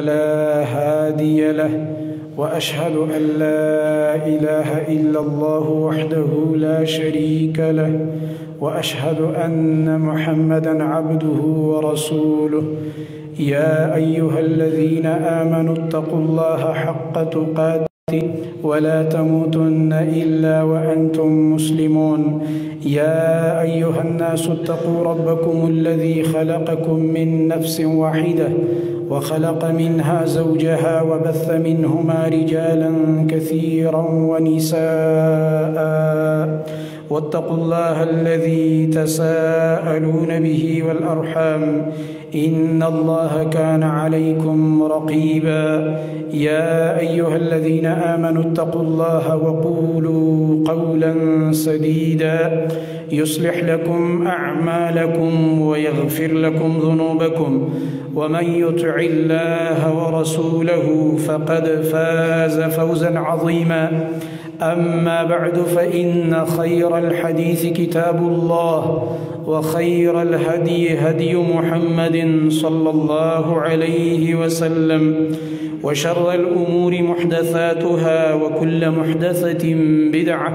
لا هادي له وأشهد أن لا إله إلا الله وحده لا شريك له وأشهد أن محمدا عبده ورسوله يا أيها الذين آمنوا اتقوا الله حق تقاته ولا تموتن إلا وأنتم مسلمون يا أيها الناس اتقوا ربكم الذي خلقكم من نفس واحدة وخلق منها زوجها وبث منهما رجالا كثيرا ونساء واتقوا الله الذي تساءلون به والأرحام إن الله كان عليكم رقيبا يا أيها الذين آمنوا اتقوا الله وقولوا قولا سديدا يصلح لكم أعمالكم ويغفر لكم ذنوبكم ومن يطع الله ورسوله فقد فاز فوزا عظيما أما بعد فإن خير الحديث كتاب الله وخير الهدي هدي محمد صلى الله عليه وسلم وشر الأمور محدثاتها وكل محدثة بدعة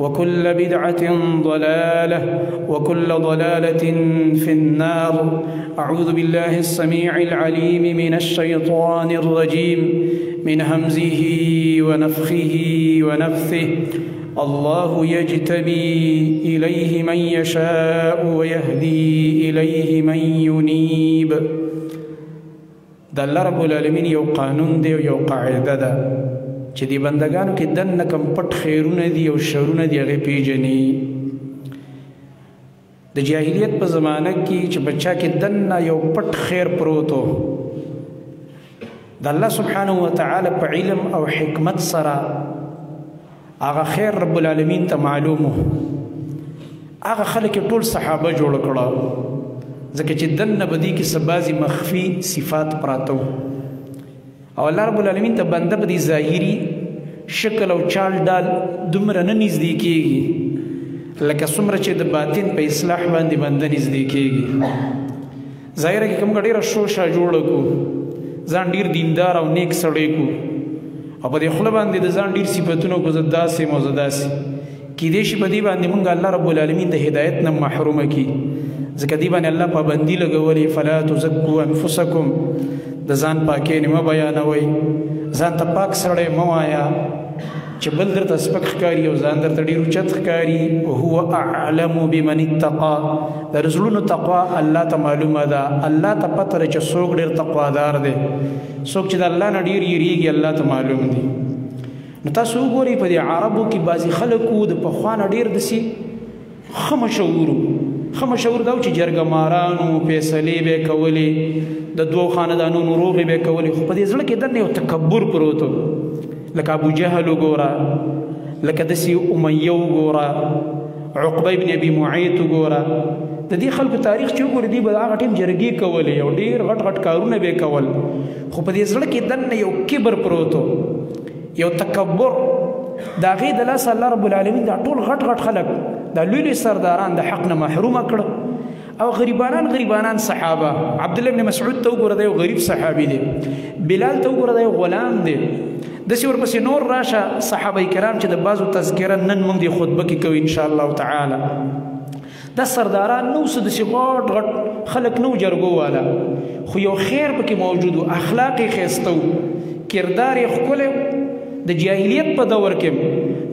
وكل بدعة ضلالة وكل ضلالة في النار. أعوذ بالله السميع العليم من الشيطان الرجيم من همزه ونفخه ونفثه. الله يجتبي إليه من يشاء ويهدي إليه من ينيب. د الله رب العالمین یو قانون دی یو قاعده ده چې دی بندگانو کې دنه کم پټ خیرونه دي او شرونه دي هغه پیژني. د جاهلیت په زمانه کې چې بچا کې دنه یو پټ خیر پروتو د الله سبحانه وتعالى په علم او حکمت سره هغه خیر رب العالمین ته معلومو. هغه خلک ټول صحابه جوړ کړه ځکه چې دنه بدی کې سبازي مخفي صفات پراتو او الله رب العالمین ته بنده بدی ظاهري شکل او چال ډال دومره نه نږدې کېږي لکه څومره چې د باطن په اصلاح باندې بنده نږدې کېږي. ظاهره کې کوم ډېره شوشه جوړه کو ځان ډېر دیندار او نیک سړی کو او په دې خوله باندې د ځان ډېر صفتونو کو زه داسې مو زه داسې کیدای شي په دې باندې مونږ الله رب العالمین د هدایت نه محرومه کړي ځکه دې باندې الله پابندي لګولې فلا تزکوا انفسکم د ځان پاکۍ نه مه بیانوئ ځان ته پاک سړی مه وایه چې بل درته سپک ښکاري او ځان درته ډېر اوچت ښکاري. هو اعلم بمن اتقا د زړونو تقوا الله ته معلومه ده. الله ته پته ده چې څوک ډېر تقوادار دی څوک چې د الله نه ډېر یېرېږي الله ته معلوم دی. نو تاسو وګورئ په دې عربو کې بعضې خلکو د پخوا نه ډېر داسې ښه مشهور دا و چې جرګه مارانو فیصلې به یې کولې د دوو خاندانونو روغې به یې کولې خو په دې زړه کې دننه یو تکبر پروت و لکه ابو جهل وګوره لکه داسې امیه وګوره عقبه ابن ابي معیط وګوره د دې خلکو تاریخ چې وګورې دوی به هغه ټیم جرګې کولې او ډېر غټ غټ کارونه به یې کول خو په دې زړه کې دننه یو کبر پروت و یو تکبر. د هغې د لاسه الله رب العالمین دا ټول غټ غټ خلک دا لوی لوی سرداران د حق نه محرومه کړه او غریبانان صحابه. عبدالله ابن مسعود ته وګوره دا یو غریب صحابي دی. بلال ته وګوره دا یو غلام دی. داسې ورپسې نور راشه صحابه کرام چې د بعضو تذکره نن موږ دې خطبه کې کوو انشاءالله تعالی. دا سرداران نو څه داسې غټ غټ خلک نو جرګو والا خو یو خیر پکې موجود و اخلاق یې ښایسته و کردار یې ښکلی د جاهلیت په دور کې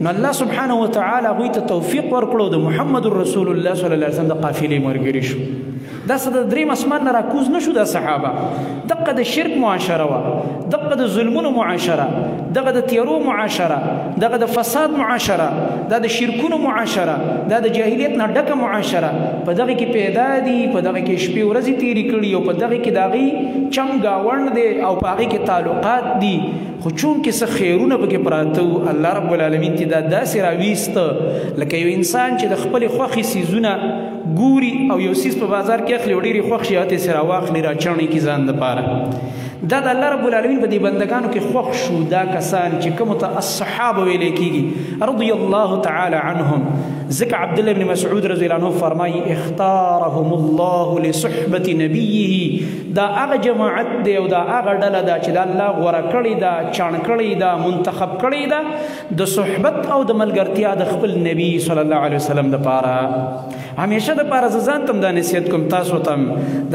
نو الله سبحانه وتعالی هغوی ته توفیق ورکړو د محمد رسول الله صلی الله علیه وسلم د قافلې ملګري شو. دا څه د دریم اسمان نه راکوز نه شو دا صحابه. دغه د شرک معاشره وه دغه د ظلمونو معاشره دغه د تیرو معاشره دغه د فساد معاشره دا د شرکونو معاشره دا د جاهلیت نه ډکه معاشره په دغه کې پیدا دي په دغه کې شپې ورځې تېرې کړي او په دغه کې د هغې چم ګاونډ دی او په هغې کې تعلقات دي خو چونکې څه خیرونه پکې پراته وو الله رب العالمین ته دا داسې راویسته لکه یو انسان چې د خپلې خوښې څیزونه ګوري او یو څیز په بازار کې اخلي او ډېرې خوښ شي هغه ترې راواخلي راچڼې کړي ځان دپاره. دا د الله رب العالمین په دې بندګانو کې خوښ شو دا کسان چې کومو ته الصحابه ویلی کېږي رضی الله تعالی عنهم. ځکه عبدالله بن مسعود رضی الله عنه فرمایي اختارهم الله لصحبة نبیه. دا هغه جماعت دی او دا هغه ډله ده چې د الله غوره کړې ده، چاڼ کړې ده، منتخب کړې ده د صحبت او د ملګرتیا د خپل نبی صلی الله علیه وسلم دپاره. همیشه دپاره زه ځان ته هم دا نصیحت کوم تاسو ته هم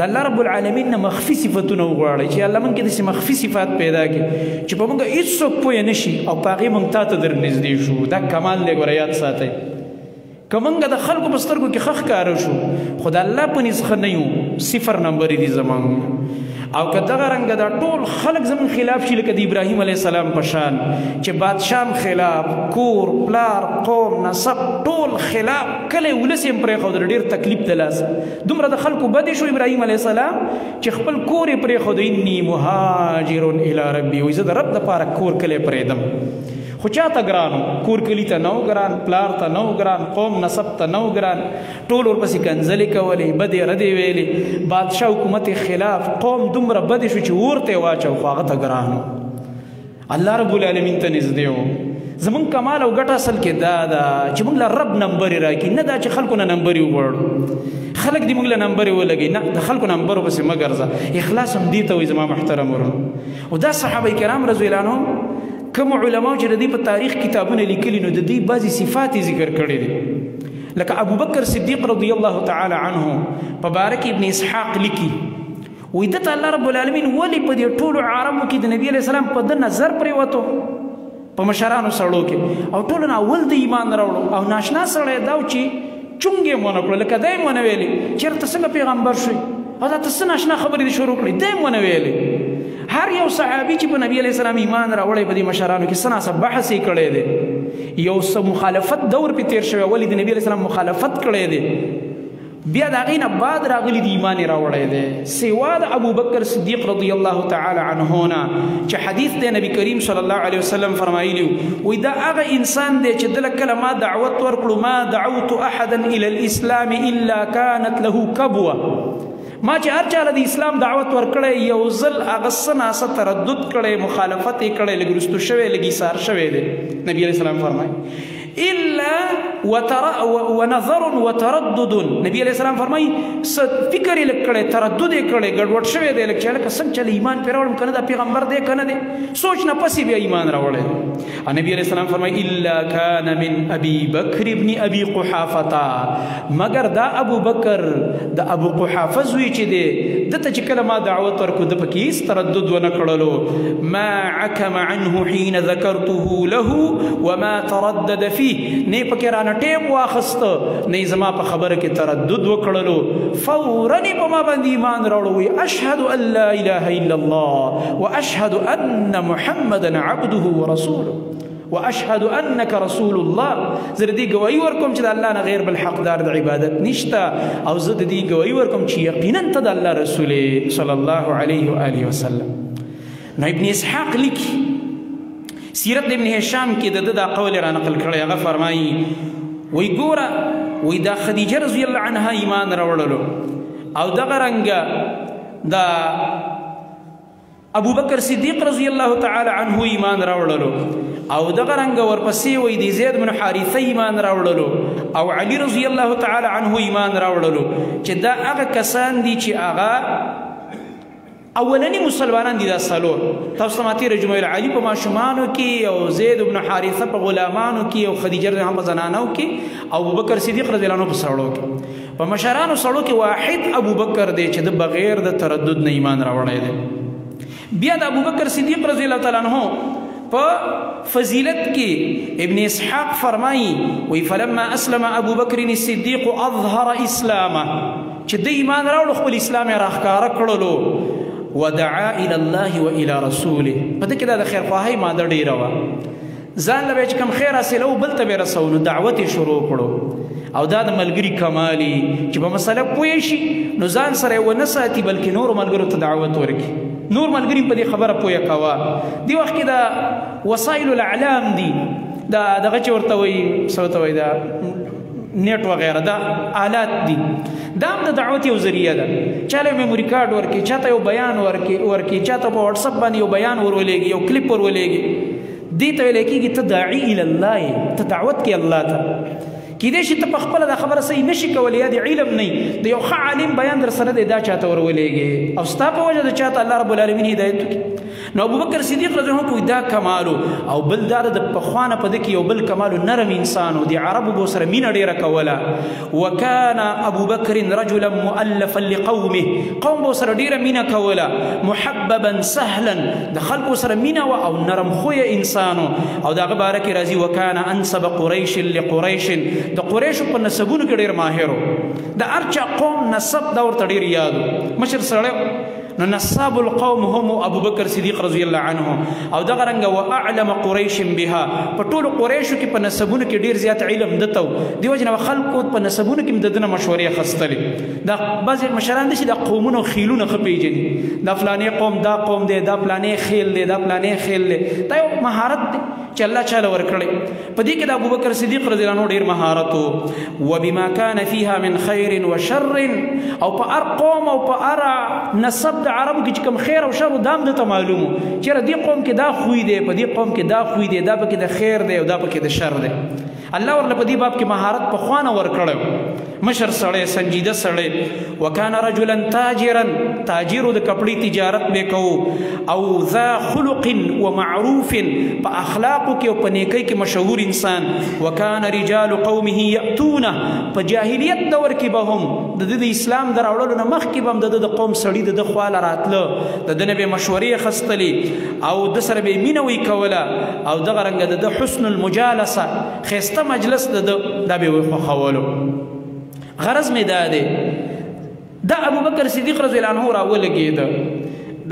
د الله رب العالمین نه مخفي صفتونه وغواړئ چې الله موږ کې داسې مخفي صفات پیدا کړي چې په موږ هېڅوک پوه نه شي او په هغې موږ تا ته در نږدې شو. دا کمال دی ګوره یاد ساتئ. که موږ د خلکو په سترګو کې ښه ښکاره شو خو د الله په نس ښه نه یو، صفر نمبرې دي زموږ. او که دغه رنګه دا ټول خلک زموږ خلاف شي لکه د ابراهیم علیه السلام په شان چې بادشاه هم خلاف، کور، پلار، قوم، نسب ټول خلاف، کلی ولس یې هم پرېښودل ډېر تکلیف د لاسه. دومره د خلکو بدې شو ابراهیم علیه السلام چې خپل کور یې پرېښود. انی مهاجر الی ربي، وایي زه د رب دپاره کور کلی پرېږدم. خو چاته ګرانو، کور کلي ته نه و ګران، پلار ته نه و ګران، قوم نسب ته نه و ګران، ټول ورپسې کنځلې کولې، بدې ردې ویلې، بادشاه حکومت خلاف، قوم دومره بدې شو چې اور ته یې واچو خو هغه ته ګرانو. الله رب العالمین ته نږدې و. زمونږ کمال او ګټه اصل کې دا ده چې موږ له رب نمبرې راکړي، نه دا چې خلکو نه نمبرې وغواړو. خلک دې موږ له نمبرې ولګي، نه د خلکو نمبرو پسې مه ګرځه. اخلاص هم دې ته وایي زما محترم ورونو. او دا صحابه کرام رضی الله عنهم کوم علماو چې د دې په تاریخ کتابونه لیکلي نو د دې بعضې صفات یې ذکر کړي دي. لکه ابوبکر صدیق رضی الله تعالی عنه په باره کې ابن اسحاق لیکي وایي ده ته الله رب العالمین ولې په دې ټولو عربو کې د نبي علیه السلام په ده نظر پرېوتو په مشرانو سړو کې او ټولو نه اول د ایمان راوړو او ناشنا سړی دا و چې چونګ یې ونه کړو لکه دا یې ونه ویلې چېرته څنګه پیغمبر شوي او دا ته څه ناشنا خبرې دې شروع کړې دا یې ونه ویلې. هر یو صحابي چې په نبی علیه السلام ایمان راوړی په دې مشرانو کې څه ناڅه بحث یې کړی دی، یو څه مخالفت دور پې تېر شوی، ولې د نبي علیه السلام مخالفت کړی دی، بیا د هغې نه بعد راغلی د ایمان یې راوړی دی. سوا د ابوبکر صدیق رضی الله تعالی عنه نه چې حدیث دی نبی کریم صلی الله علیه وسلم فرمایلی وایي دا هغه انسان دی چې دله کله ما دعوت ورکړو ما دعوت احدا الى الاسلام الا كانت له کبوه. ما چې هر چاله د اسلام دعوت ورکړی یو ځل هغه څه ناڅه تردد کړی، مخالفت یې کړی، لږ وروستو شوی، لږ ایثار شوی دی. نبي علیه السلام فرمایي الا ونظر وتردد. نبی علیه السلام فرمایي فکر یې لږ کړی، تردد یې کړی، ګډوډ شوی دی لږ چې هلکه څنګه چله ایمان پرې راوړم که نه دا پیغمبر دی که نه دی، سوچ نه پسې بیا ایمان راوړی. نبی علیه السلام فرمایي الا کان من ابي بکر ابن ابي قحافه، مگر دا ابو بکر د ابو قحافه زوی چې دی ده ته چې کله ما دعوت ورکړو ده پکې هېڅ تردد ونه کړلو. ما عکم عنه حین ذکرته له وما تردد فيه، نه پکې رانه ټیم واخسته نه زما په خبره کې تردد وکړلو. فورا یې په ما باندې ایمان راوړو. وایي اشهد ان لا اله الا الله واشهد ان محمدا عبده ورسوله واشهد انك رسول الله. زه د دې ګواهي ورکوم چې د الله نه غیر بل حقدار د عبادت نشته او زه د دې ګواهي ورکوم چې یقینا ته د الله رسول صلی الله علیه و آله وسلم. نو ابن اسحاق لیکي سیرت ابن هشام کې د ده دا قول را نقل کړی، هغه فرمایي وایي ګوره وایي دا خدیجه رضی الله عنها ایمان راوړلو او دغه رنګه دا ابوبکر صدیق رضی الله تعالی عنه ایمان راوړلو او دغه رنګه ورپسې وایي د زید بن حارثه ایمان راوړلو او علي رضی الله تعالی عنه ایمان راوړلو چې دا هغه کسان دي چې هغه اولنی مسلمانان دي دا څلور. تاسو ته ما تېره جمعه علي په ماشومانو کې او زید بن حارثه په غلامانو کې او خدیجه رضی الله عنها په زنانو کې او ابوبکر صدیق رضی الله عنه په سړو کې. په مشرانو سړو کې واحد ابوبکر دی چې د بغیر د تردد نه ایمان راوړی دی. بیا د ابوبکر صدیق رضی الله تعالی عنه په فضیلت کې ابن اسحاق فرمایي وی فلما اسلم ابوبکر الصدیق اظهر اسلامه، چې د ایمان راوړو خپل اسلام یې راښکاره کړلو. ودعا الى الله والى رسوله، په دې کې دا د خیرخواهۍ ماده ډېره وه، ځان له به چې کوم خیر حاصلو بل ته به یې رسو، نو دعوت یې شروع کړو. او دا د ملګري کمالي چې په مسله پوه شي نو ځان سره یې ونه ساتي بلکې نورو ملګرو ته دعوت ورکړي، نور ملګري په دې خبره پوه کوه. دې وخت کې دا وسایل الاعلام دي، دا دغه چې ورته وایي څه ورته وایي دا نیټ وغیره دا آلات دي دا هم د دعوت یو ذریعه ده چاله میموري کارت ورکړي چاته یو بیان ورکړي چاته په واتساپ باندې یو بیان ورولېږي یو کلیپ ورولېږي دې ته ویل کېږي ته داعي الی الله ته دعوت کې الله ته کیدای شي ته په خپله دا خبره صحیح نشي کولی یا د علم نه د یو ښه عالم بیان در سره دی دا چاته ورولېږي او ستا په وجه د چاته الله رب العالمین هدایت وکړي نو ابوبکر صدیق رضی الله عنه کوي دا کمالو او بل دا د پخوانه په ده کې یو بل کمالو نرم انسان و د عربو به سره مینه ډېره کوله وکان ابوبکر رجلا مؤلفا لقومه قوم به سره ډېره مینه کوله محببا سهلا د خلکو سره مینه وه او نرم خویه انسان او د هغه باره کې راځي وکان انسب قریش لقریش د قریشو په نسبونو کې ډېر ماهر و د هر چا قوم نسب دا ورته ډېر یاد مشر سړی نو نصاب القوم هم ابو بکر صدیق رضی الله عنه او دغه رنګ واعلم قریش بها په ټولو قریشو کې په نسبونو کې ډېر زیات علم دته دیو جن خلکو په نسبونو کې د دنه مشورې خستلې دا بعض مشران دي چې د قومونو خیلونه خپېجني دا فلانې قوم دا قوم دی دا فلانې خیل دی دا فلانې خیل دی دا یو مهارت دی چې الله چاله ورکړي په دې کې د ابوبکر صدیق رضی الله عنه ډېر مهارت و بما كان فيها من خير وشر او په هر قوم او په هر نسب د عربو کې چې کوم خیر او شر دام دته معلومو چېرې دې قوم کې دا خوی دی په دې قوم کې دا خوی دی دا پکې د خیر دی او دا پکې د شر دی الله ورله په دې باب کې مهارت په خوانه ورکړی مشر سړی سنجیده سړی وکان رجلا تاجرا تاجرو د کپړې تجارت به کوو او ذا خلق ومعروف په اخلاقو کې او په نیکۍ کې مشهور انسان وکان رجال قومه یأتونه په جاهلیت دور کې به هم د اسلام د راوړلو نه مخکې به هم د قوم سړي د خواله راتله د ده نه به مشورې خستلې او د سره به مینه وی کوله او دغه رنګه د حسن المجالسه ښایسته مجلس د ده دا به یې خوښولو غرض مې دا دی دا ابوبکر صدیق رضی الله عنه راولګېده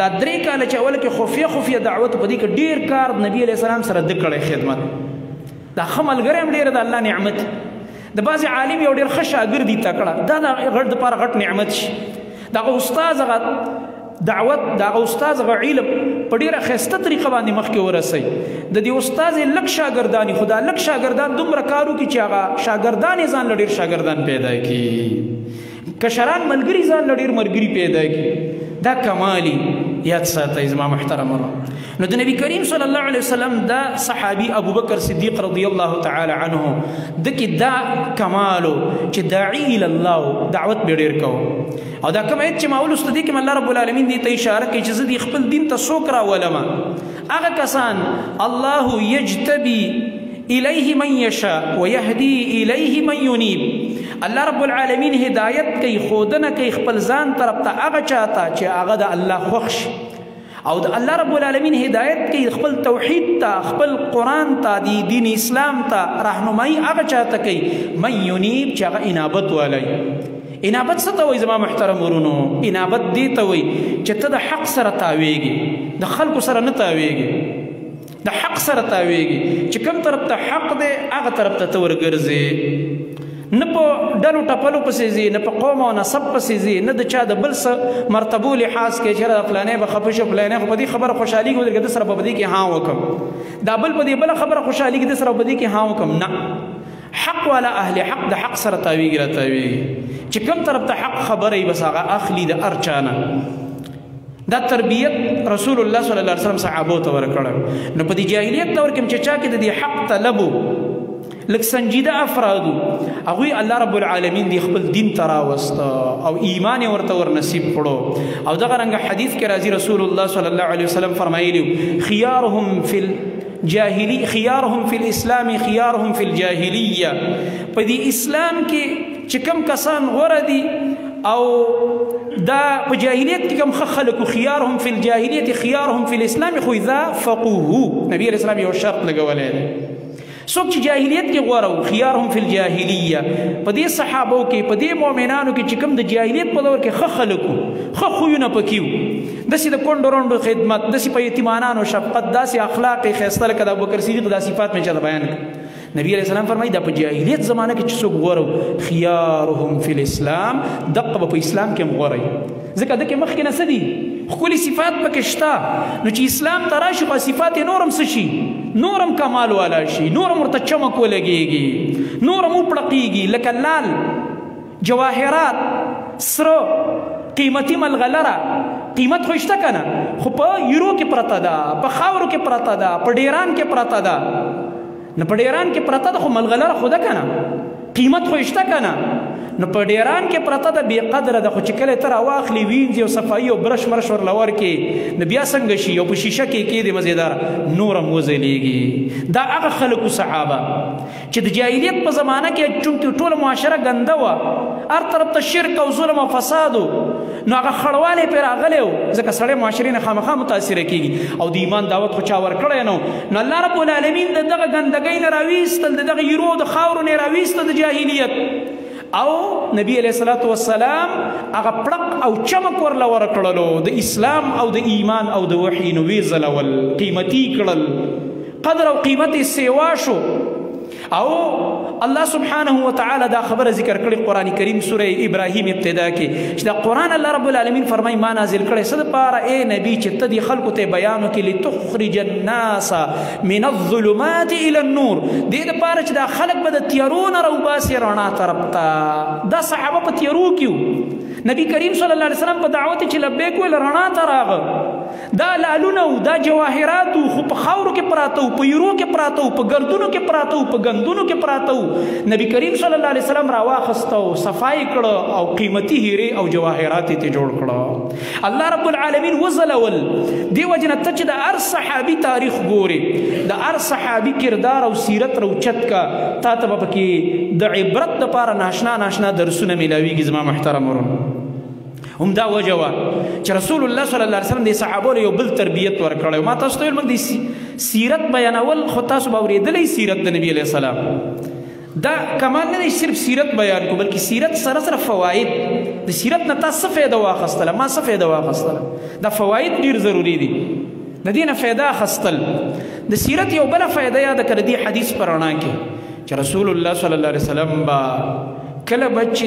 دا 3 کاله چې اول کې خفیه دعوت په دې کې ډېر کار نبی علیه السلام سره ده کړی خدمت دا ښه ملګری هم ډېره د الله نعمت د بعضې عالم یو ډېر ښه شاګرد یې تکړه دا د غټ دپاره غټ نعمت شي دغه استاز هغه دعوت دغه استاز هغه علم په ډېره ښایسته طریقه باندې مخکې ورسوي د دې استاز یې لږ شاګردان خو دا لږ شاګردان دومره کار وکړي چې هغه شاګردان یې ځان له ډېر شاګردان پیدا کړي کشران ملګري ځان له ډېر ملګري پیدا کړي دا کمالي یاد ساتئ زما محترمانو نو د نبی کریم صلی الله علیه وسلم دا صحابي ابوبکر صدیق رضی الله تعالی عنه د کې دا کمالو چې داعی الی الله دعوت به ډېر کوو او دا کوم چې ما ولسته دي کې الله رب العالمین دې ته اشاره کوي چې زه دې خپل دین ته څوک راولم هغه کسان الله یجتبی الیه من یشاء ویهدی الیه من ینیب الله رب العالمین هدایت کوي ښودنه کوي خپل ځان طرف ته هغه چاته چې هغه د الله خوښ شي او د الله رب العالمین هدایت کوي خپل توحید ته خپل قرآن ته د دین اسلام ته رهنمایي هغه چاته کوي من ینیب چې هغه انابت والی انابت څه ته وایي زما محترم ورونو انابت دې ته وایي چې ته د حق سره تاویږي د خلکو سره نه تاویږي د حق سره تاویږي چې کوم طرف ته حق دی هغه طرف ته ته ورګرځې نه په ډلو ټپلو پسې ځي نه په قوم او نسب پسې ځي نه د چا د بل څه مرتبو لحاظ کې چېرې فلانی به خفه شو فلانی خو په دې خبره خوشحالېږي ودرېږه ده سره به په دې کې ها وکړم دا بل په دې بله خبره خوشحالېږي ده سره په دې کې ها وکړم نه حق والا اهل حق د حق سره تاویږي را تاویږي چې کوم طرف ته حق خبره بس هغه اخلي د هر چا نه دا تربیت رسول الله صلی الله علیه وسلم صحابو ته ورکړی نو په دې جاهلیت دور کې چې چا کې د دې حق طلبو لږ سنجیده افرادو هغوی الله رب العالمین دی خپل دین ته راوسته او ایمان یې ورته ورنصیب کړو او دغه رنګه حدیث کې راځي رسول الله صلی الله علیه وسلم فرمایلی خیارهم فی الاسلام خیارهم فی الجاهلیه په دې اسلام کې چې کوم کسان غوره دي او دا په جاهلیت کې کوم ښه خلک خیارهم فی الجاهلیه خیارهم فی الاسلام خو اذا فقهوا نبی علیه السلام یو شرط لګولی دی څوک چې جاهلیت کې غوره و خیارهم فی الجاهلیه په دې صحابو کې په دې مؤمنانو کې چې کوم د جاهلیت په دور کې ښه خلک وو ښه خویونه پکې وو داسې د کونډو رونډو خدمت داسې په یتیمانانو شفقت داسې اخلاق یې ښایسته لکه د ابوبکر صدیق دا صفات مې چاته بیان کړ نبی علیہ السلام فرمایي دا په جاهلیت زمانه کې چې څوک غوره و خیارهم فی الاسلام دقه به په اسلام کې هم غوره ځکه دکې مخکې نه څه دي ښکلي صفات پکې شته نو چې اسلام ته راشي خو صفات یې نور هم څه شي نور هم کمال والا شي نور هم ورته چمک ولګېږي نور هم وپړقېږي لکه لال جواهرات سره قیمتي ملغلره قیمت خو شته که نه خو په یورو کې پرته ده په خاورو کې پرته ده په ډیران کې پرته ده نو په ډیران کې پرته ده خو ملغلره خو ده که نه قیمت خو شته که نه نو په ډیران کې پرته ده بې قدره ده خو چې کله ته راواخلي وینځي او صفایي او برش مرش ورله ورکړې نو بیا څنګه شي او په شیشه کې کېدې مزېداره نور هم وځلېږي دا هغه خلکو صحابه چې د جاهلیت په زمانه کې چونکې ټوله معاشره ګنده وه هر طرف ته شرک او ظلم او فساد نو هغه خړوالی پرې راغلی و ځکه سړی معاشرې نه خامخا متاثره کېږي او د ایمان دعوت خو چا ورکړی نه نو الله رب العالمین د دغه ګندګۍ نه راویستل د دغه یورو د خاورو نه راویستل د جاهلیت او نبی علیه الصلاة والسلام هغه پړق او چمک ورله ورکړلو د اسلام او د ایمان او د وحي نو ویې ځلول قیمتي کړل قدر او قیمت یې سیوا شو او الله سبحانه وتعالى دا خبر ذکر کړي قرآن کریم سوره ابراهیم ابتدا کې چې دا قرآن الله رب العالمین فرمایي ما نازل کړی څه دپاره ای نبی چې ته دې خلکو ته بیان وکړي لتخرج الناس من الظلمات الى النور دې دپاره چې دا خلک به د تیارو نه راوباسي رڼا طرف ته دا صحابه په تیارو کې نبی کریم صلی الله علیه وسلم په دعوت چې لبیک ویل رڼا ته راغه دا لالونه و دا جواهرات خو په خاورو کې پراته و په یورو کې پراته و په ګردونو کې پراته و په ګندونو کې پراته و نبی کریم صلی الله علیه وسلم راواخسته او صفای کړه او قیمتي هیرې او جواهرات یې جوړ کړه الله رب العالمین وځلول دې وجه نه ته چې د هر صحابي تاریخ ګورې د هر صحابي کردار او سیرت راوچت کا تا ته به پکې د عبرت دپاره ناشنا ناشنا درسونه میلاویږي زما محترم ورونو هم دا وجه وه چې رسول الله صلی الله علیه وسلم د صحابو له یو بل تربیت ورکړی ما تاسو ته ویل موږ د سیرت بیانول خو تاسو به اورېدلی سیرت د نبي علیه السلام دا کمال نه دی صرف سیرت بیان کو بلکې سیرت سره سره فواید د سیرت نه تا څه فایده واخیستله ما څه فایده واخیستله دا فواید ډېر ضروري دي د دې نه فایده اخیستل د سیرت یو بله فایده یاده که د دې حدیث په رڼا کې چې رسول الله صلی الله علیه وسلم به کله به چې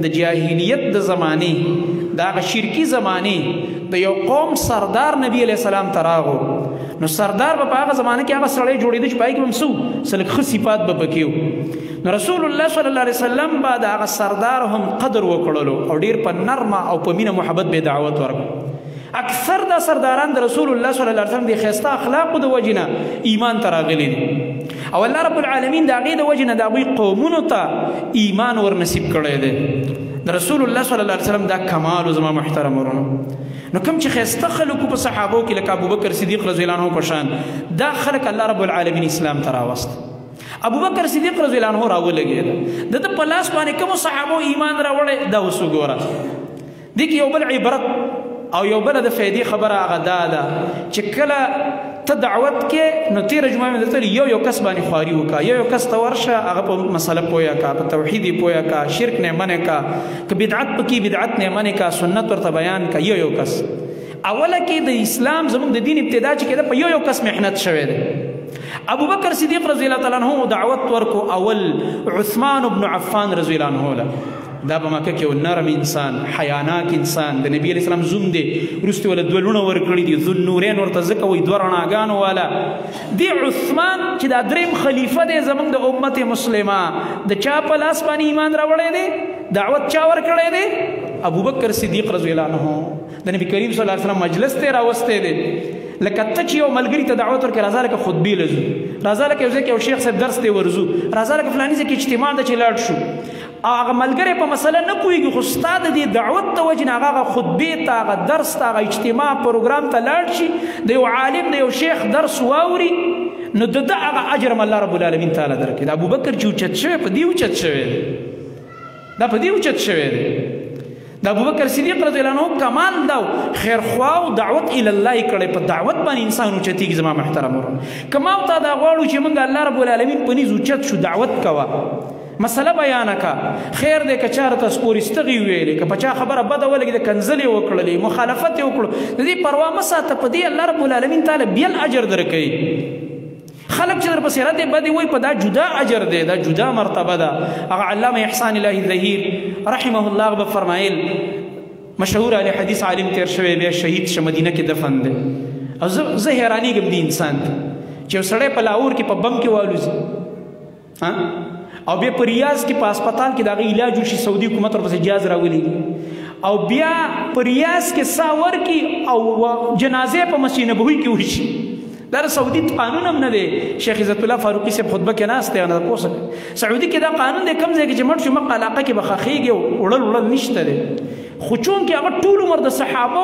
د جاهلیت د زمانې د هغه شرکي زمانې د یو قوم سردار نبی علیه السلام ته راغو نو سردار به په هغه زمانه کې هغه سړی جوړېده چې په هغې کې به هم څه څه لږ ښه صفات به پکې نو رسول الله صلی الله علیه وسلم به د هغه سردار هم قدر وکړلو او ډېر په نرمه او په مینه محبت به دعوت ورکړو اکثر دا سرداران د رسول الله صلی الله علیه وسلم د ښایسته اخلاقو د وجې نه ایمان ته راغلي دي او الله رب العالمین د هغې د وجې نه د هغوی قومونو ته ایمان ورنصیب کړی دی د رسول الله صلی الله علیه وسلم دا کمال زما محترم ورونو نو کوم چې ښایسته خلکو په صحابو کې لکه ابوبکر صدیق رضی الله عنه په شان دا خلک الله رب العالمین اسلام ته راوست ابوبکر صدیق رضی الله عنه راولګېده د ده په لاس باندې کومو صحابو ایمان راوړی دا اوس وګوره دې کې یو بل عبرت او یو بله د فایدې خبره هغه دا ده چې کله ته دعوت کې نو تېره جمعه مې درته یو کس باندې خواري وکړه یو کس ته ورشه هغه په مسله پویه کا په توحید یې پویه کا شرک نه منع کا که بدعت پکې بدعت نه منع کا سنت ورته بیان کا یو کس اوله کې د اسلام زموږ د دین ابتدا چې کېده په یو کس محنت شوی دی ابوبکر صدیق رضی الله تعالی عنه دعوت ورکو اول عثمان بن عفان رضی الله عنه له دا په مکه کې یو نرم انسان حیاناک انسان د نبي علیه السلام زوم دی وروسته ول دوه لونه ورکړي دي ذوالنورین ورته ځکه وایي دوه رڼاګانو والا دی عثمان چې دا دریم خلیفه دی زموږ د امت مسلمه د چا په لاس باندې ایمان راوړی دی دعوت چا ورکړی دی ابوبکر صدیق رضی الله عنه د نبی کریم صلی الله علیه وسلم مجلس ته راوستی دی لکه ته چې یو ملګري ته دعوت ورکړې راځه لکه خطبې لځو راځه لکه یو ځای کې یو شیخ صاحب درس دی ورځو راځه لکه فلاني ځای کې اجتماع ده چې لاړ شو هغه ملګری په مسله نه پوهېږي خو ستا د دې دعوت د وجې نه هغه خطبې ته هغه درس ته هغه اجتماع پروګرام ته لاړ شي د یو عالم د یو شیخ درس واوري نو د ده هغه اجر هم الله رب العالمین تعالی درکړي د ابوبکر چې اوچت شوی په دې اوچت شوی دی دا په دې اوچت شوی دی د ابوبکر صدیق رضی الله عنه کمال دا خیرخوا او دعوت الله کړی په دعوت باندې انسان اوچتېږي زما محترم ورونه که ما او تا دا غواړو چې موږ الله رب العالمین په نیز اوچت شو دعوت کوه مسله بیانه کا خیر دی که چاره ته سپورستغې ویلې که په چا خبره بده ولګېده کنځلې وکړلې مخالفت یې وکړو د دې پروا مه ساته په دې الله رب العالمین تعالی بیل اجر درکوي خلق چې در پسې ردې بدې وایي په دا جدا اجر دی دا جدا مرتبه ده هغه علامه احسان الله ظهیر رحمه الله به فرمایل مشهور اهل حدیث عالم تیر شوی بیا شهید شه مدینه کې دفن دی او زه حیرانېږم دې انسان ته چې یو سړی په لاهور کې په بم کې والوځي او بیا په ریاض کې په هسپتال کې د هغه علاج وشي سعودي حکومت ورپسې جهاز راولېږي او بیا په ریاض کې ساه ورکړي او جنازې په مسجد نبوي کې وشي دا سعودي قانون هم نه دی شیخ عزت الله فاروقي صاحب خطبه کې ناست دی نه پوه سعودي کې دا قانون دی کم ځای کې چې مړ شو مقه علاقه کې به خښېږي وړل نشته دی خو چونکې هغه ټول عمر د صحابو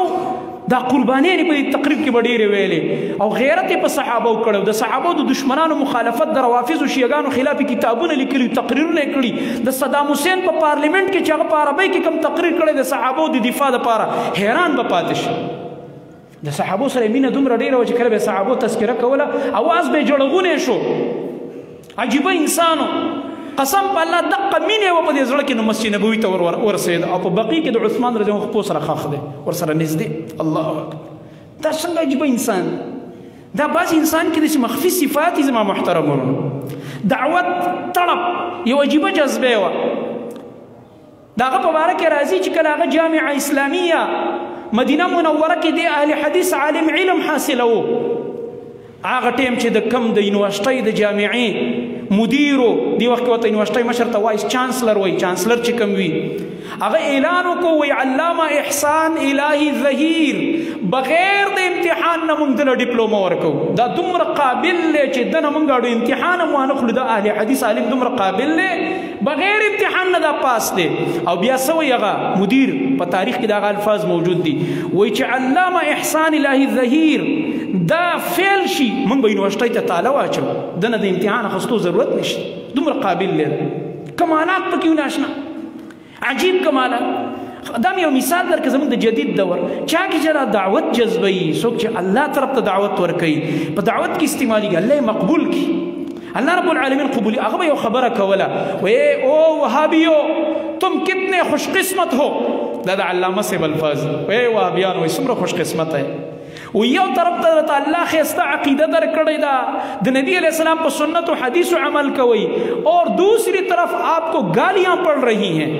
دا قربانیانې په دې تقریب کې به ډېرې ویلې او غیرت یې په صحابو کړی د صحابو د دشمنانو مخالفت د روافظو شیعګانو خلاف کتابونه لیکلي تقریرونه یې کړي د صدام حسین په پارلیمنټ کې چې هغه په عربۍ کې کوم تقریر کړی د صحابو د دفاع دپاره حیران به پاتې شي د صحابو سره مینه دومره ډېره وه چې کله به صحابو تذکره کوله اواز به یې جړغونی شو عجیبه انسانو قسم په الله دقه مینې وه په دې زړه کې نو مسجد نبوي ته ورسېد او په بقي کې د عثمان رضی الله خپو سره ښخ دی ورسره نږدې الله اکبر دا څنګه عجیبه انسان دا بعض انسان کې داسې مخفي صفات دي زما محترمونو دعوت طلب یو عجیبه جذبه وه د هغه په باره کې راځي چې کله هغه جامعه اسلامیه مدینه منوره کې د اهل حدیث عالم علم حاصلو هغه ټیم چې د کم د یونیورسټۍ د جامعې مدیرو دی وخت کې ورته یونیورسټۍ مشر ته وایس چانسلر وایي چانسلر چې کم وي هغه اعلان وکړو وایي علامه احسان الهي ظهیر بغیر د امتحان نه موږ دله ډیپلومه ورکوو دا دومره قابل دی چې دنه موږ اړو امتحان هم وانخلو د اهل حدیث عالم دومره قابل دی بغیر امتحان نه دا پاس دی او بیا څه وایي هغه مدیر په تاریخ کې دغه الفاظ موجود دي وایي چې علامه احسان الهي ظهیر دا فیل شي موږ به یونیورسټۍ ته تاله واچو دنه د امتحان اخیستو ضرورت نشته دومره قابل دی کمالات پکې وناشنا عجیب کمالات دا یو مثال درکړه زموږ د جدید دور چا کې چې دعوت جذبوي څوک چې الله طرف ته دعوت ورکوي په دعوت کې استعمالېږي الله یې مقبول کړي اللہ رب العالمین قبولی اغبا یو خبر کولا وے او وہابیو تم کتنے خوش قسمت ہو دا علامہ سے بالفاظ وے وہابیان وے سمر خوش قسمت ہے و یو طرف تا اللہ خیستا عقیدہ در کردی دا نبی علیہ السلام پر سنت و حدیث و عمل کوئی اور دوسری طرف آپ کو گالیاں پڑ رہی ہیں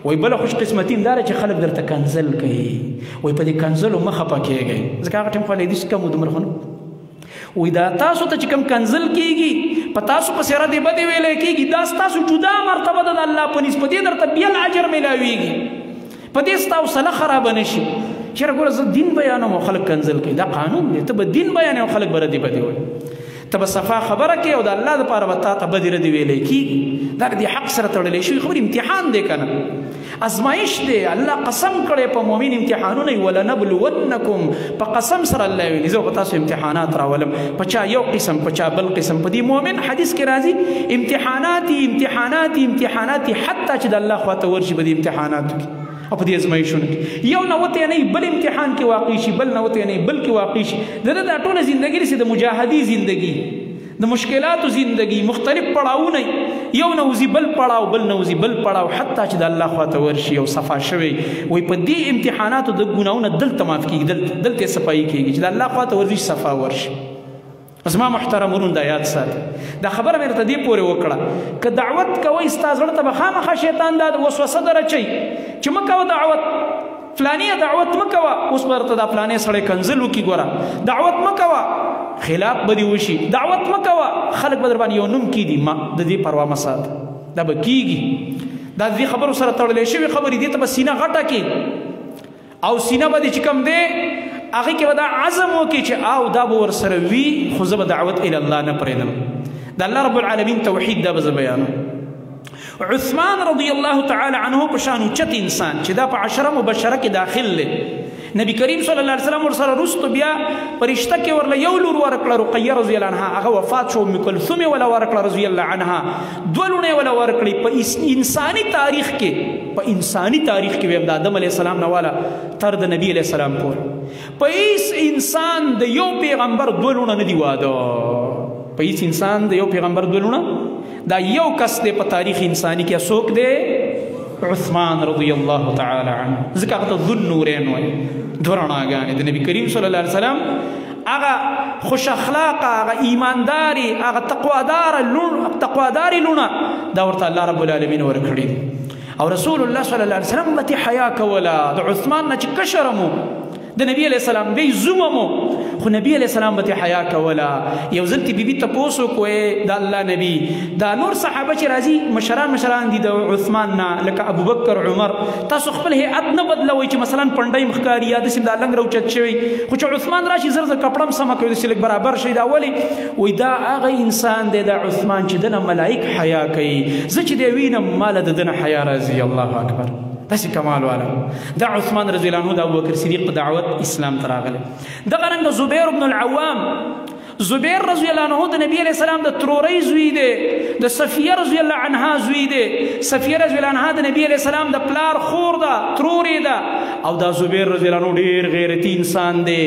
وی بلا خوش قسمتین داره چې خلق درته کنزل کوي وی په دې کنزلو مخه پکېږئ ځکه هغه ټیم خو حدیث کم دومره خو وی دا تاسو ته چې کوم کنزل کیږي په تاسو پسې رد بدې ویلی کیږي دا ستاسو جدا مرتبه ده د الله په نسبت دې درته بیا اجر میلاویږي په دې ستاسو صله خرابه نشي چېرې ګوره زه دین بیانوم او خلک کنزل کوي دا قانون دی ته به دین بیانوي او خلک به ردې بدې وایي ته به صفا خبره کوي او د الله دپاره به تا ته بدې ردې ویلی کېږي دا د حق سره تړلی شوي خبرې امتحان دی که نه ازمایش دی الله قسم کړی په مؤمن امتحانونه ولنبلونکم په قسم سره الله ویلي زه به تاسو امتحانات راولم په چا یو قسم په چا بل قسم په دې مؤمن حدیث کې راځي امتحانات حتی چې د الله خواته ورشي په دې امتحاناتو کې او په دې ازمایښونو کې یو نه وتی نه بل امتحان کې واقع شي بل نه وتی نه بل کې واقع شي د دا ټوله زندګي داسې د مجاهدي زندګي د مشکلاتو زندگی مختلف پړاوونه یو نوزی بل پړاو بل نوزی بل پړاو حتی چې د الله خواته ورشي او صفا شوی وای په دې امتحاناتو د ګناونه دلته معاف کیږي دلته صفایي کیږي چې د الله خواته ورشي صفا ورشي زما محترمونو دا یاد ساتئ دا خبره مې درته دې پورې وکړه که دعوت کوئ ستا زړه ته به خامخا شیطان دا وسوسه درچوي چې مه کوه دعوت فلانی دعوت مه کوه اوس به درته دا فلانی سړی کنزل وکړي ګوره دعوت مه کوه خلاف بدی وشي دعوت مه کوه خلک به در باندې یو نوم کیږي ما د دې پروا مه ساته دا به کیږي دا د دې خبرو سره تړلی شوي خبرې دې ته به سینه غټه کړي او سینه به دې چې کوم دی هغې کې به دا عزم وکړي چې او دا به ورسره وي خو زه به دعوت الی الله نه پرېږدم د الله رب العالمین توحید دا به زه بیانوم عثمان رضی الله تعالی عنه په شان اوچت انسان چې دا په عشره مبشره کې داخل دی نبی کریم صلی الله علیه وسلم ورسره رستو بیا پرشته کې ورله یو لور ورکړه رقیه رضی الله عنها هغه وفات شو ام کلثوم ولا ورکړه رضی الله عنها دوه لوڼې ولا ورکړي په انساني تاریخ کې ویم د آدم علیه السلام نه والا تر د نبی علیه السلام پورې په هیڅ انسان د یو پیغمبر دوه لوڼه نه دي واده په هیڅ انسان د یو پیغمبر دوه لوڼه دا یو کس دی په تاریخ انساني کې څوک دی عثمان رضی الله تعالی عنه ځکه هغه ته ذو النورین وایي دوه رڼاګانې د نبی کریم صلی الله علیه وسلم هغه خوش اخلاقه هغه ایمانداري هغه تقواداري لونه دا ورته الله رب العالمین ورکړي دي او رسول الله صلی الله علیه وسلم به حیا کوله د عثمان نه چې کشرمو د نبی علیہ السلام بی زوممو خو نبی علیہ السلام به حیا کوله یو ځل تی بیبي تپوس وکړي د الله نبی دا نور صحابه چې راځي مشران دي د عثمان نه لکه ابوبکر عمر تاسو خپل هیئت نه بدلوئ چې مثلا پنډۍ مخکاري یا داسې د لنګ راوچت شوی خو چې عثمان راشي زر زر کپړه هم سمه کوي داسې لږ برابر شي دا ولې وایي دا هغه انسان دی دا عثمان چې دنه ملایک حیا کوي زه چې دی وینم ماله د دنه حیا راځي الله اکبر داسې کمال والا دا عثمان رضی الله عنه د ابوبکر صدیق په دعوت اسلام ته راغلی دغه رنګه زبیر بن العوام زبیر رضی الله عنه د نبی علیه السلام د ترورۍ زوی دی د صفیه رضی الله عنها زوی دی صفیه رضی الله عنها د نبی علیه السلام د پلار خور ده ترورې ده او دا زبیر رضی الله عنه ډېر غیرتي انسان دی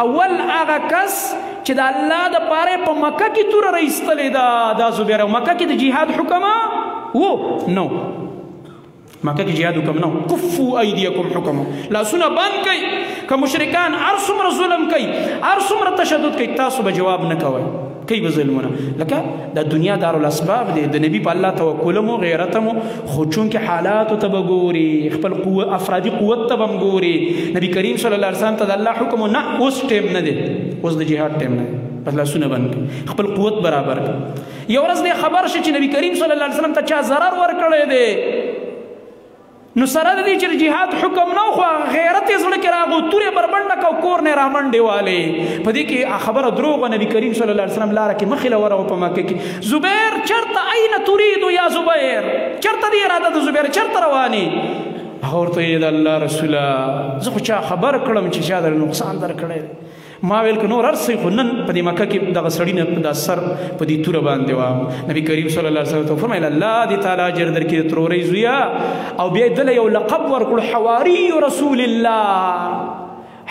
اول هغه کس چې د الله د پاره په مکه کې توره ایستلې ده دا زبیر مکه کې د جهاد حکم و نو مکه کې جهاد حکم نو کفو ایدیکم حکم لاسونه بند کړئ که مشرکان هر څومره ظلم کوي هر څومره تشدد کوي تاسو به جواب نه کوئ کوي به ظلمونه لکه د دنیا دارالاسباب دی د نبي په الله توکل مو غیرت مو خو چونکې حالاتو ته به ګوري خپل افرادي قوت ته به هم ګوري نبي کریم صلی الله علیه وسلم ته د الله حکم نه اوس ټیم نه دی اوس د جهاد ټیم نه دی بس لاسونه بند کړي خپل قوت برابر کړي یو ورځ دی خبر شي چې نبي کریم صلی الله علیه وسلم ته چا ضرر ورکړی دی نو سره د دې چې جهاد حکم نو خو غیرت یې زړه کې راغو تورې بربنډه کو کور نه رامنډې والې په دې کې خبره دروغ نبی کریم صلی الله علیه وسلم لاره کې مخې له ورغو په مکه کې زبیر چرته اين تريد یا زبیر چرته دې اراده د زبیر چرته رواني هغه ورته د الله رسوله زه خو چا خبر کړم چې چا در نقصان درکړی ما ویل که نور ارسي خو نن په دې مکه کې دغه سړي نه دا سر په دې توره باندې وه نبي کریم صلی الله علیه وسلم ته وفرمیل الله دې تعالی اجر درکړي د ترورۍ زویه او بیا یې دله یو لقب ورکړو حواري رسول الله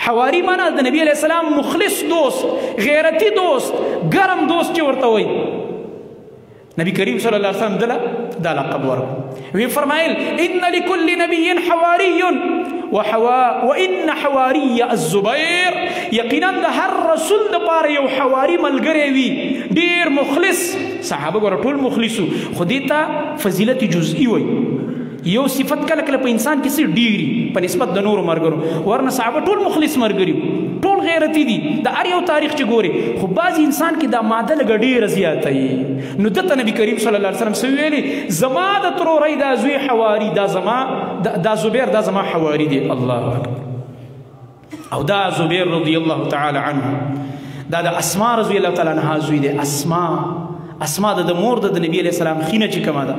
حواري معنا د نبي علیه السلام مخلص دوست غیرتي دوست ګرم دوست چې ورته وایي نبی کریم صلی الله علیه وسلم دله دا لقب ورکړو وی فرمایل ان لكل نبي حواري وإن حواري الزبير یقینا د هر رسول د پاره یو حواري ملګری وي ډیر مخلص صحابه ګوره ټول مخلصو خو دې ته فضیلت جزئی وي یو صفت کله کله په انسان کې څه ډیری په نسبت د نورو مرګرو ورنه صحابه ټول مخلص مرګري ټول غیرتی دي د هر یو تاریخ چې ګوري خو بعض انسان کې دا ماده لږ ډیره زیاته وي نو دته نبی کریم صلی الله علیه وسلم څه ویلي زما د ترورۍ دا زوی حواري دا زما دا زبیر دا زما حواري دی الله اکبر او دا زبیر رضی الله تعالی عنه دا د اسماء رضی الله تعالی عنها زوی دی اسماء د مور د نبی علیہ السلام خینه چې کومه ده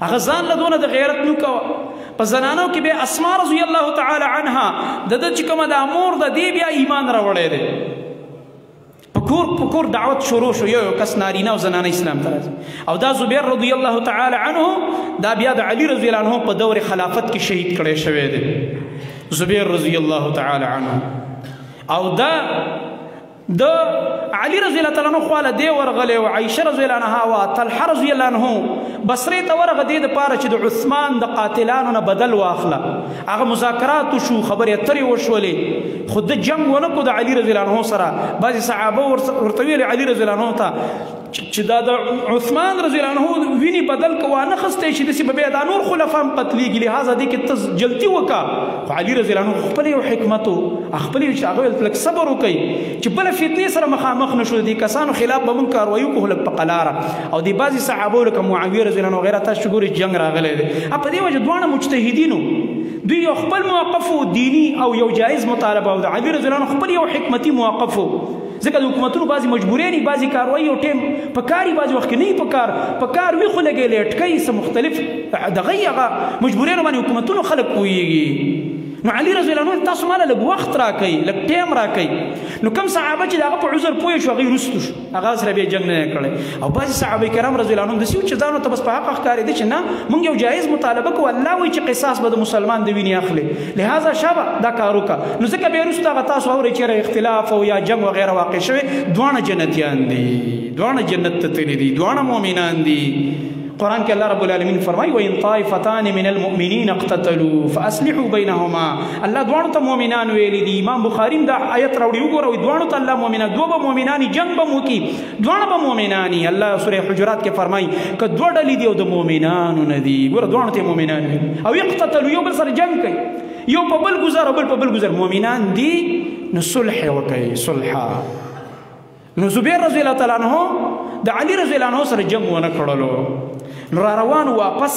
هغه ځان له دونه د غیرت نو کوه په زنانو کې به اسماء رضی الله تعالی عنها د چې کومه د مور د دی بیا ایمان راوړی دی په کور دعوت شروع شو یو کس نارینه او زنانه اسلام ته راځي او دا زبیر رضی الله تعالی عنه دا بیا د علی رضی الله عنه په دور خلافت کې شهید کړی شوی دی زبیر رضی الله تعالی عنه او دا د علی رضی الله تعالی عنہ خواله دی ورغلی او عایشه رضی الله عنها او طلحه رضی الله عنه بصرې ته ورغه دی د پاره چې د عثمان د قاتلانو نه بدل واخله هغه مذاکرات شو خبرې اترې وشولې خو د جنگ ونه کو د علی رضی الله عنه سره بعضې صحابه ورته ویل علی رضی الله عنه ته چې دا د عثمان رضی الله عنه ویني بدل کو وانه خسته چې داسې به بیا دا نور خلفا هم قتلیږي لهذا دې کې ته جلدي وکړه خو علي رضی الله عنه خپل یو حکمت خپل چې هغه لږ صبر وکړي چې بله فتنې سره مخامخ نه شو دې کسانو خلاف به موږ کاروایي وکړو لږ په قلاره او دې بعضې صحابو لکه معاویه رضی الله عنه وغیره تاسو ګورئ جنګ راغلی دی په دې وجه دواړه مجتهدینو دوی یو خپل موقف دینی او یو جایز مطالبه او د علي رضی الله عنه خپل یو حکمتي موقف ځکه د حکومتونو بعضې مجبورې دي بعضې کاروایي او ټیم په کار یې بعضې وخت کې نه وي په کار وي خو لږ یې لیټکوي څه مختلف دغه یې هغه مجبورېنو باندې حکومتونو خلک پوهېږي نو علي رضی الله عنه تاسو ماله لږ وخت راکوئ لږ ټیم راکوئ نو کوم صحابه چې د هغه په عذر پوه شو هغوی وروستو شو هغه سره بیا جنګ نه کړی او بعضې صحابه کرام رضی الله عنهم داسې وو چې ځانو ته بس په حق ښکارېده چې نه موږ یو جایز مطالبه کوو الله وایي چې قصاص به د مسلمان د وینې اخلي لهذا شابه دا کار وکړه نو ځکه بیا وروسته هغه تاسو اورئ چېرې اختلاف او یا جنګ وغیره واقع شوی دواړه جنتیان دي دواړه جنت ته تللي دي دواړه مؤمنان دي قرآن کې الله رب العالمین فرمایي وَإِن طَائِفَتَانِ مِنَ الْمُؤْمِنِينَ اقْتَتَلُوا فَأَصْلِحُوا بَيْنَهُمَا الله دواړو ته مؤمنان ویلي دي. امام بخاري دا آیت راوړي وګوره دواړو ته الله مؤمنان دوه به مؤمنان جنگ به مو کوي دواړه به مؤمنان الله سوره حجرات کې فرمایي که دوه ډلې دي او د مؤمنانو نه دي ګوره دواړو ته مؤمنان وي او اقتتلوا یو بل سره جنگ کوي یو په بل ګزار او بل په بل ګزار مؤمنان دي نو صلح وکړي صلحا. نو زبیر رضی الله تعالی عنہ د علي رضی الله عنه سره جنگ ونه کړلو نو را روان واپس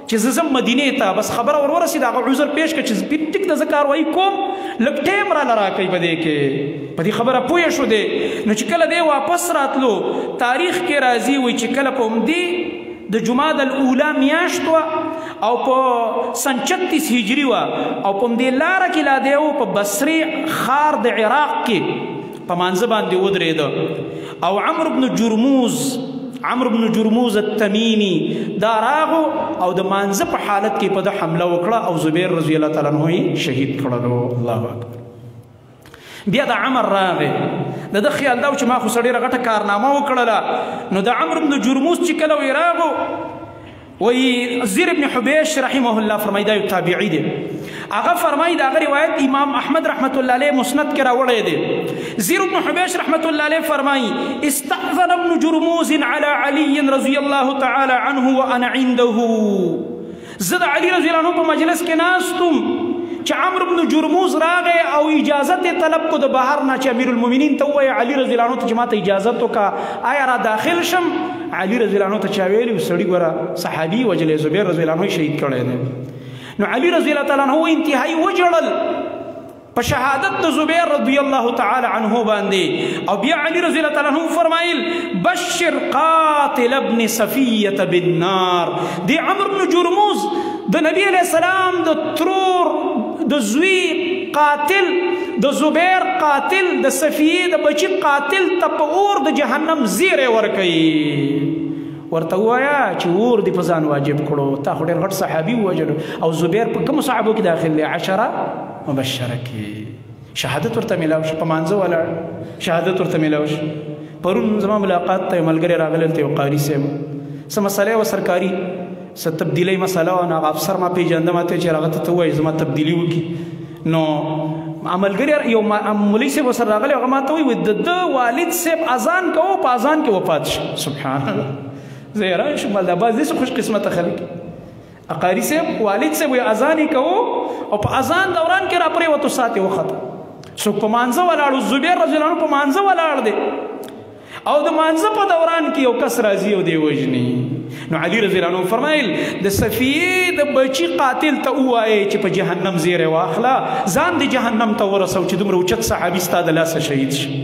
چې زم مدینه ته بس خبره ورورسېده هغه عذر پیش کړ چې ټیک د ذکر وای کوم لږ ټیم را لراکوي په دې کې په دې خبره پوه شو دی نو چې کله دی واپس راتلو تاریخ کې راځي وي چې کله په همدې د جماد الاولی میاشت وه او په سن 36 هجري وه او په همدې لاره کې لا دی په بصرې ښار د عراق کې په مانځه باندې ودرېده او عمرو بن جرموز التمیمی دا راغو او د مانځه په حالت کې په ده حمله وکړه او زبیر رضی الله تعالی عنه یې شهید کړلو. الله اکبر. بیا د عمر راغی د ده خیال دا و چې ما خو څه ډېره غټه کارنامه وکړله نو د عمرو بن جرموز چې کله وی راغو وی زیر ابن حبیش رحمه الله فرمایي دا یو تابعي دی هغه فرمایي د هغه روایت امام احمد رحمت الله علیه مسند کې راوړی دی. زیر ابن حبیش رحمت الله علیه فرمایي استأذن ابن جرموز على علي رضی الله تعالی عنه وانا عنده زه د علي رضی الله عنه په مجلس کې ناستم چې عمرو بن جرموز راغی او اجازت یې طلب کو د بهر نه چې امیر المؤمنین ته ووایه علي رضی الله عنه ته چې ما ته اجازت وکړه آیا را داخل شم علي رضی الله عنه ته چا ویلي سړي ګوره صحابي وجلی زبیر رضی الله عنه شهید کړی دی. نو علي رضی الله تعالی عنه انتهایی وجړل په شهادت د زبیر رضی الله تعالی عنه باندې او بیا علي رضی الله تعالی عنه فرمایل بشر قاتل ابن صفیه بالنار. دی عمرو بن جرموز د نبی علیہ السلام د ترور د زوی قاتل د زبیر قاتل د صفیه د بچی قاتل ته په اور د جهنم زیری ورکوي ورته ووایه چې اور دې په ځان واجب کړو تا خو ډېر غټ صحابي ووژلو او زبیر په کومو صحابو کې داخل دی 10 مبشره کې شهادت ورته میلاو شو په مانځه ولاړ شهادت ورته میلاو شو. پرون زما ملاقات ته ملګری راغلی هلته یو قاري صاحب څه مسئله وه سرکاري څه تبدیلۍ مسله وه نو هغه افسر ما پېژانده ما ته چې هغه ته ووایي زما تبدیلي وکړي نو ملګری یو مولوي صاحب ورسره راغلی هغه ما ته وایي د ده والد صاحب اذان کوو په اذان کې وفات شو. سبحان الله زه حیران شوم دا بعض داسې خوش قسمته خلک قاري صاحب والد صاحب وایي اذان یې کوو او په اذان دوران کې راپرېوتو ساعت یې وخته څوک په مانځه ولاړو زبیر رضی الله عنه په مانځه ولاړ دی او د مانځه په دوران کې یو کس راځي او دی وژني. نو علي رضی الله عنه فرمایل د صفیې د بچي قاتل ته ووایې چې په جهنم زیری واخله ځان د جهنم ته ورسو چې دومره اوچت صحابي ستا د لاسه شهید شي.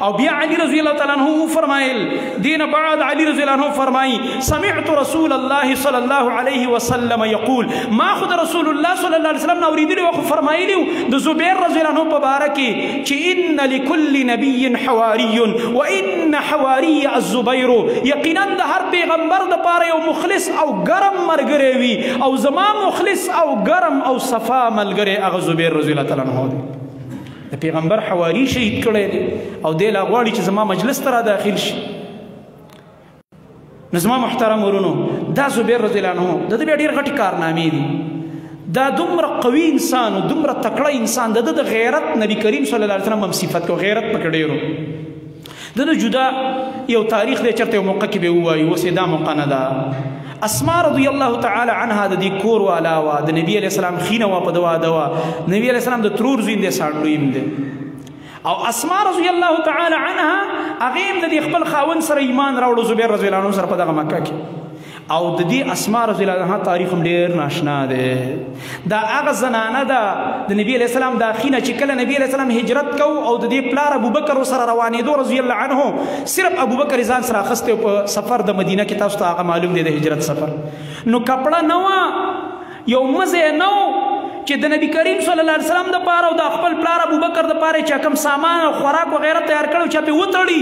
او بیا علی رضی الله تعالی عنہ فرمایل دین بعد علی رضی الله عنہ فرمای سمعت رسول الله صلی الله علیه وسلم یقول ما خود رسول الله صلی الله علیه وسلم اوریدلی او فرمایلی د زبیر رضی الله عنه مبارک چې ان لكل نبی حواری وان حواری الزبیر یقینا د هر پیغمبر د پاره یو مخلص او ګرم مرګری وي او زما مخلص او ګرم او صفا ملګری هغه زبیر رضی الله تعالی عنہ دی. د پیغمبر حواری شهید کړی دی او دی لا غواړي چې زما مجلس ته را داخل شي. نو زما محترم ورونو دا زبیر رضی الله عنه د ده بیا ډېرې غټې کارنامې دي. دا دومره قوي انسان و دومره تکړه انسان د ده د غیرت نبي کریم صلی الله علیه وسلم هم صفت کو غیرت پکې ډېر و. د ده جدا یو تاریخ دی چېرته یو موقع کې به ووایي اوس یې دا موقع نه ده. اسما رضی الله تعالی عنها د دې کور والا وه د نبي علیه السلام خینه وه په ده واده وه نبي علیه السلام د ترور زوی دی ساړلویم دی او اسما رضی الله تعالی عنها هغې هم د دې خپل خاوند سره ایمان راوړو زبیر رضی الله عنه سره په دغه مکه کې او د دې اسما رضی الله عنها تاریخ هم ډېر ناشنا دی. دا هغه زنانه ده د نبي علیه السلام دا خینه چې کله نبي علیه السلام هجرت کو او د دې پلار ابوبکر ورسره روانېدو رضی الله عنه صرف ابوبکر ځان سره اخیستی په سفر د مدینه کې تاسو ته هغه معلوم دی د هجرت سفر نو کپړه نه وه یو مزی نه و چې د نبی کریم صلی الله علیه وسلم دپاره او د خپل پلار ابوبکر دپاره چې کوم سامان او خوراک وغیره تیار کړی چا پې وتړي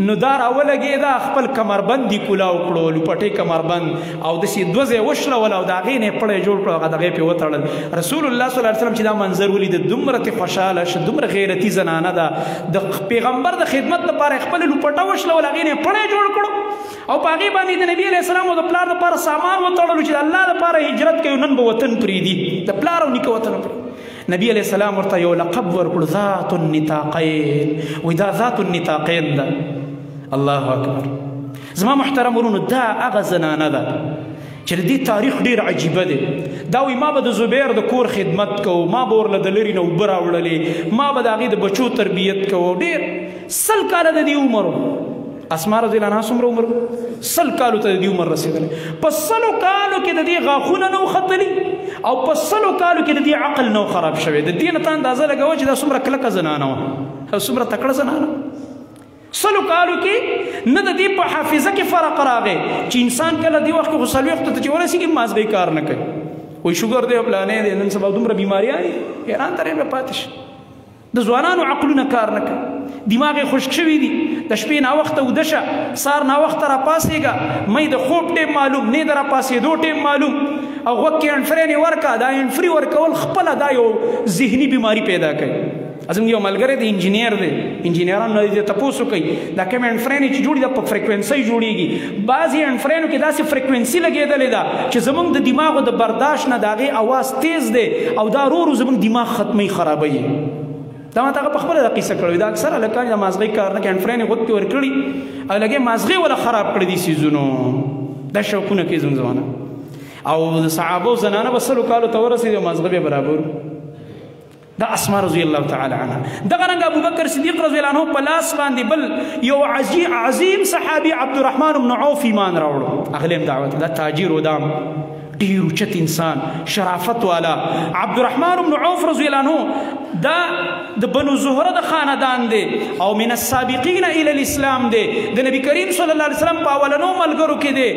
نو دا راولګېده خپل کمربند یې کولاو کړو لوپټۍ کمربند او داسې دوه ځای وشلول او د هغې نه یې پړی جوړ کړو هغه دغې پې وتړل رسول الله صلی الله علیه وسلم چې دا منظر ولید دومره ترې خوشحاله شه دومره غیرتي زنانه ده د پیغمبر د خدمت لپاره یې خپله لوپټه وشلول هغې نه یې پړی جوړ کړو او په هغې باندې د نبي علیه السلام او د پلار دپاره سامان وتړلو چې د الله دپاره هجرت کوي نن به وطن پرېږدي د پلار او نیکه وطن پرېږدي نبی علیه السلام ورته یو لقب ورکړو ذات النطاقین وایي دا ذات النطاقین ده الله اکبر زما محترم ورونو دا هغه زنانه ده چې د دې تاریخ ډېر عجیبه دی دا وایي ما به د زبیر د کور خدمت کوو ما به ورله د لرې نه اوبه راوړلې ما به د هغې د بچو تربیت کوو ډېر 100 کاله د دې عمر اسما رضی الله عنها څومره عمر 100 کالو ته د دې عمر رسېدلی په 100 کالو کې د دې غاښونه نه وختلي او په 100 کالو کې د دې عقل نه خراب شوی د دې نه ته اندازه لګوه چې دا څومره کلکه زنانه وه او څومره تکړه زنانه 100 کالو کې نه د دې په حافظه کې فرق راغی چې انسان کله دې وخت کې خو 40 ته چې ورسېږي مازغی کار نه کوي وایي شوګر دی او پلانې دی نن سبا دومره بیماریان دي حیران ترې به پاتې شي د ځوانانو عقلونه کار نه کوي دماغ یې خشک شوي دي د شپې ناوخته اوده شه سهار ناوخته راپاڅېږه مې د خوب ټیم معلوم نه د راپاڅېدو ټیم معلوم او غوږ کې هینډفرین یې ورکړه دا هینډفري ورکول خپله دا یو ذهني بیماري پیدا کوي زموږ یو ملګری دی انجینیر دی انجینیران نه دې تپوس وکوي دا کوم هینډفرین چې جوړي دا په فریکوینسۍ جوړېږي بعضې هینډفرینو کې داسې فریکوینسي لګېدلې ده چې زموږ د دماغو د برداشت نه د هغې اواز تیز دی او دا ورو ورو زموږ دماغ ختموي خرابوي دا ما ته هغه په خپله دا قیسه کړې دا اکثر هلکان د مازغۍ کار نه کوي هینډفرین یې غوږ کې ورکړي او لګې مازغې وله خراب کړي دي څیزونو دا شوقونه کوي زموږ زمانه او د صحابو زنانه به 100 کالو ته ورسېدي او مازغه بیا برابر دا اسما رضی الله تعالی عنها دغه رنګ ابوبکر صدیق رضی الله عنه په لاس باندې بل یو عظیم صحابي عبدالرحمن بن عوف ایمان راوړو هغه هم دعوت دا تاجر ودام ډېر اوچت انسان شرافت والا عبدالرحمن بن عوف رضی الله عنه دا د بنو زهره د خاندان دی او من السابقین الی الاسلام دی د نبی کریم صلی الله علیه وسلم په اولنو ملګرو کې دی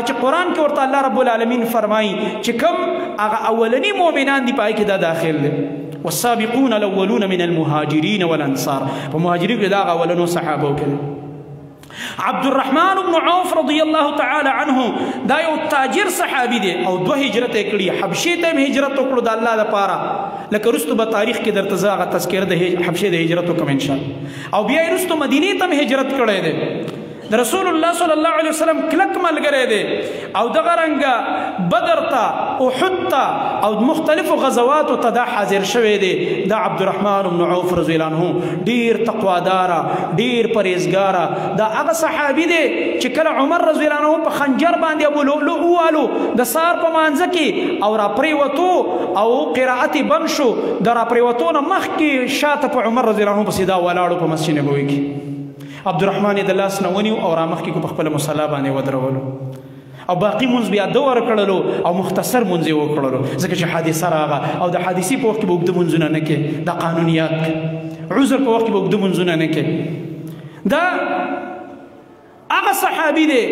چې قرآن کې ورته الله رب العالمین فرمایي چې کوم هغه اولني مؤمنان دي پای کې دا داخل دی والسابقون الاولون من المهاجرین والانصار په مهاجرین کې دا اولنو صحابه کې عبدالرحمن بن عوف رضی الله تعالی عنه دا یو تاجر صحابي دی او 2 هجرت یې کړي حبشې ته هم هجرت وکړو د الله لپاره لکه وروستو به تاریخ کې درته زه هغه تذکره د حبشې د هجرت وکړم انشاءالله او بیا یې وروستو مدینې ته هم هجرت کړی دی د رسول الله صلی الله علیه وسلم کلک ملګری دی او دغه رنګه بدر ته احد ته او مختلفو غزواتو ته دا حاضر شوی دی دا عبدالرحمن بن عوف رضی الله عنه ډېر تقواداره ډېر پرهیزګاره دا هغه صحابي دی چې کله عمر رضی الله عنه په خنجر باندې ابو لؤلؤ ووالو د سهار په مانځه کې او راپرېوتو او قرائت یې بند شو د راپرېوتو نه مخکې شاته په عمر رضی الله عنه پسې دا ولاړو په مسجد نبوي کې عبدالرحمن یې د لاس نه ونیو او رامخکې کو په خپله مصلا باندې ودرولو او باقي مونځ بیا ده ورکړلو او مختصر مونځ یې وکړلو ځکه چې حادثه راغه او د حادثې په وخت کې به اوږده مونځونه نه کې دا قانونیات عذر په وخت کې به اوږده مونځونه نه کې دا هغه صحابي دی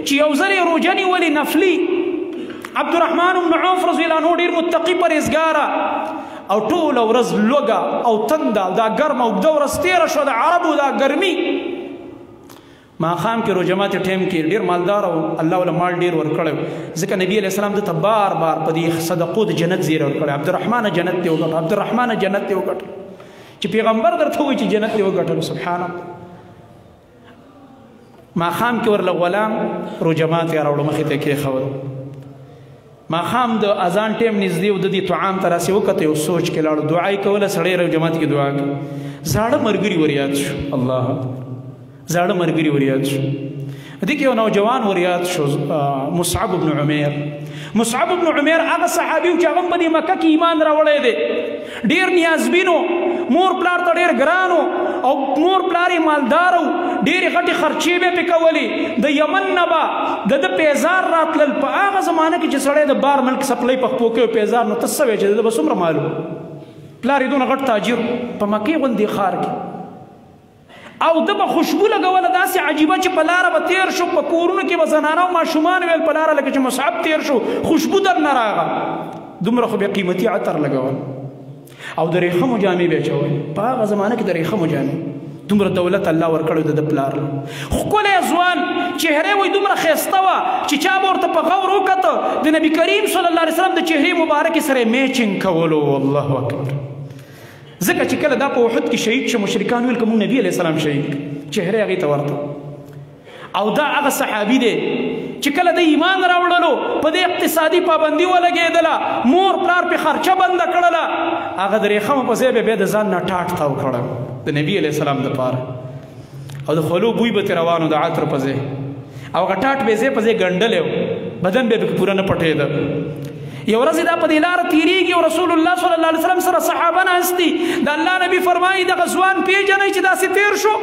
چې یو ځل یې روژه نیولې نفلي عبدالرحمن بن عوف رضی الله عنه ډېر متقي پرهیزګاره او ټوله ورځ لوږه او تنده دا ګرمه اوږده ورځ تېره شوه د عربو دا ګرمي ماښام کې روژه ماتې ټایم کې ډېر مالدار او الله وله مال ډېر ورکړی ځکه نبي علیه السلام دته بار بار په دې صدقو د جنت زیری ورکړی عبدالرحمن جنت دې وګټه عبدالرحمن جنت دې وګټه چې پیغمبر درته وایي چې جنت دې وګټلو سبحان الله ماښام کې ورله غلام روژه ماتې راوړو مخې ته کېښول ماښام د اذان ټیم نږدې و د دې طعام ته راسې وکته یو سوچ کې لاړو دعا یې کوله سړی روژه ماتې کې دعا کوي زاړه ملګري وریاد شو الله زاړه ملګري وریاد شو دې کې یو نوجوان وریاد شو مصعب بن عمیر مصعب بن عمیر هغه صحابي و چې هغه په دې مکه کې ایمان راوړی دی ډېر نیازبینو مور پلار ته ډېر ګران او مور پلار یې مالدار و ډېرې غټې خرچې به یې پې کولې د یمن نه به د ده پیزار راتلل په هغه زمانه کې چې سړی د بار ملک سپلۍ په خپو کوي پیزار نو ته څه وایې چې د ده به څومره مالو پلار یې دونه غټ تاجر په مکې غوندې ښار کې او ده به خوشبو لګوله داسې عجیبه چې په لاره به تېر شو په کورونو کې به زنانه او ماشومان ویل په لاره لکه چې مصعب تېر شو خوشبو در نه راغه دومره خو بې قیمتي عطر لګول او د ریخمو جامې به یې اچولې په هغه زمانه کې د ریخمو جامې دومره دولت الله ورکړی د پلار ښکلی ځوان چهره وایي دومره ښایسته وه چې چا به ورته په غور وکته د نبي کریم صلی الله علیه وسلم د چهرې مبارکې سره یې میچنګ کولو. الله اکبر. ځکه چې کله دا په احد کې شهید شه مشرکان ویل که موږ نبي علیه السلام شهید چهره هغې ته ورته او دا هغه صحابي دی چې کله د ایمان راوړلو په دې اقتصادي پابندي ولګېدله مور پلار پې خرچه بنده کړله هغه د ریخمو په ځای به بیا د ځان نه ټاټ تاو کړه د نبي علیه السلام دپاره او د خولو بوی به ترې روانو د عطر په ځای او هغه ټاټ به یې ځای په ځای ګنډلی بدن به پکې پوره نه پټېده. یو ورځ دا په دې لاره تېرېږي او رسول الله صلی الله علیه وسلم سره صحابه ناست دي د الله نبي فرمایي دغه ځوان پېژنئ چې داسې تېر شو.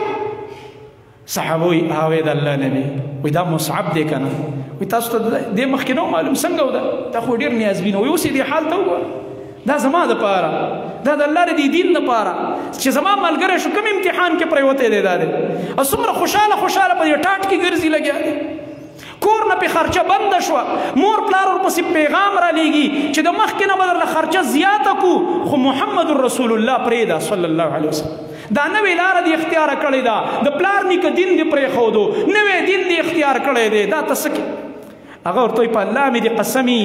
صحابه وایي هغه د الله نبي وایي دا مصعب دی که نه وایي تاسو ته دې مخکې نه معلوم څنګه و دا خو ډېر نیازبین وایي اوس یې دې حال ته وګوره دا زما دپاره دا د الله د دې دین دپاره چې زما ملګری شو کوم امتحان کې پرېوتی دی دا دی او څومره خوشحاله په دې ټاټ کې ګرځي لګیا دی کور نه پې خرچه بنده شوه مور پلار ورپسې پیغام رالیږي چې د مخکې نه به درله خرچه زیاته کړو خو محمد رسول الله پرېږده صلی الله علیه وسلم دا نوې لاره دې اختیاره کړې ده د پلار نیکه دین دې پرېښودو نوی دین دې اختیار کړی دی دا ته څه کې هغه ورته وایي په الله مې دې قسمي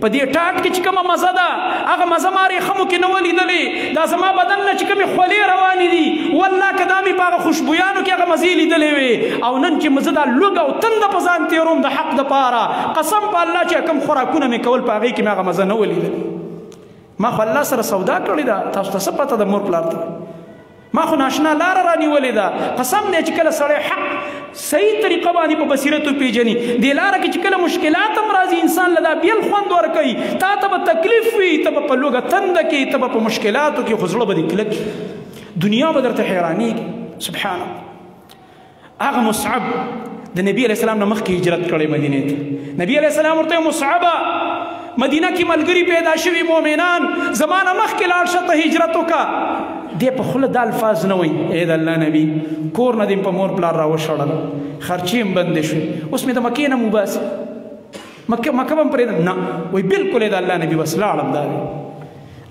په دې ټاټ کې چې کومه مزه ده هغه مزه ما ریخمو کې نه ولیدلې دا زما بدن نه چې کومې خولې روانې دي والله که دا مې په هغه خوشبویانو کې هغه مزې لیدلې وې او نن چې زه دا لوږه او تنده په ځان تېروم د حق دپاره قسم په الله چې کوم خوراکونه مې کول په هغې کې مې هغه مزه نه ولیدلې ما خو الله سره سودا کړې ده تاسو ته څه پته ده مور پلار ته ما خو ناشنا لاره رانیولې ده قسم دی چې کله سړی حق صحیح طریقه باندې په بصیرت وپېژني دې لاره کې چې کله مشکلات هم راځي انسان له دا بیل خوند ورکوي تا ته به تکلیف وي ته به په لوږه تنده کې ته به په مشکلاتو کې خو زړه به دې کلک دنیا به درته حیرانېږي. سبحان الله. هغه مصعب د نبي علیه السلام نه مخکې هجرت کړی مدینې ته نبي علیه السلام ورته مصعبه مدینه کې ملګري پیدا شوي مؤمنان زمانه مخکې لاړ شه ته هجرت وکړه دې په خوله دا الفاظ نه وایي ای د الله نبي کور نه دې په مور پلار راوشړل خرچې هم بندې شوې اوس مې د مکې نه مو باسي مکه به هم پرېږدم نه وایي بلکل د الله نبي بس لاړم دا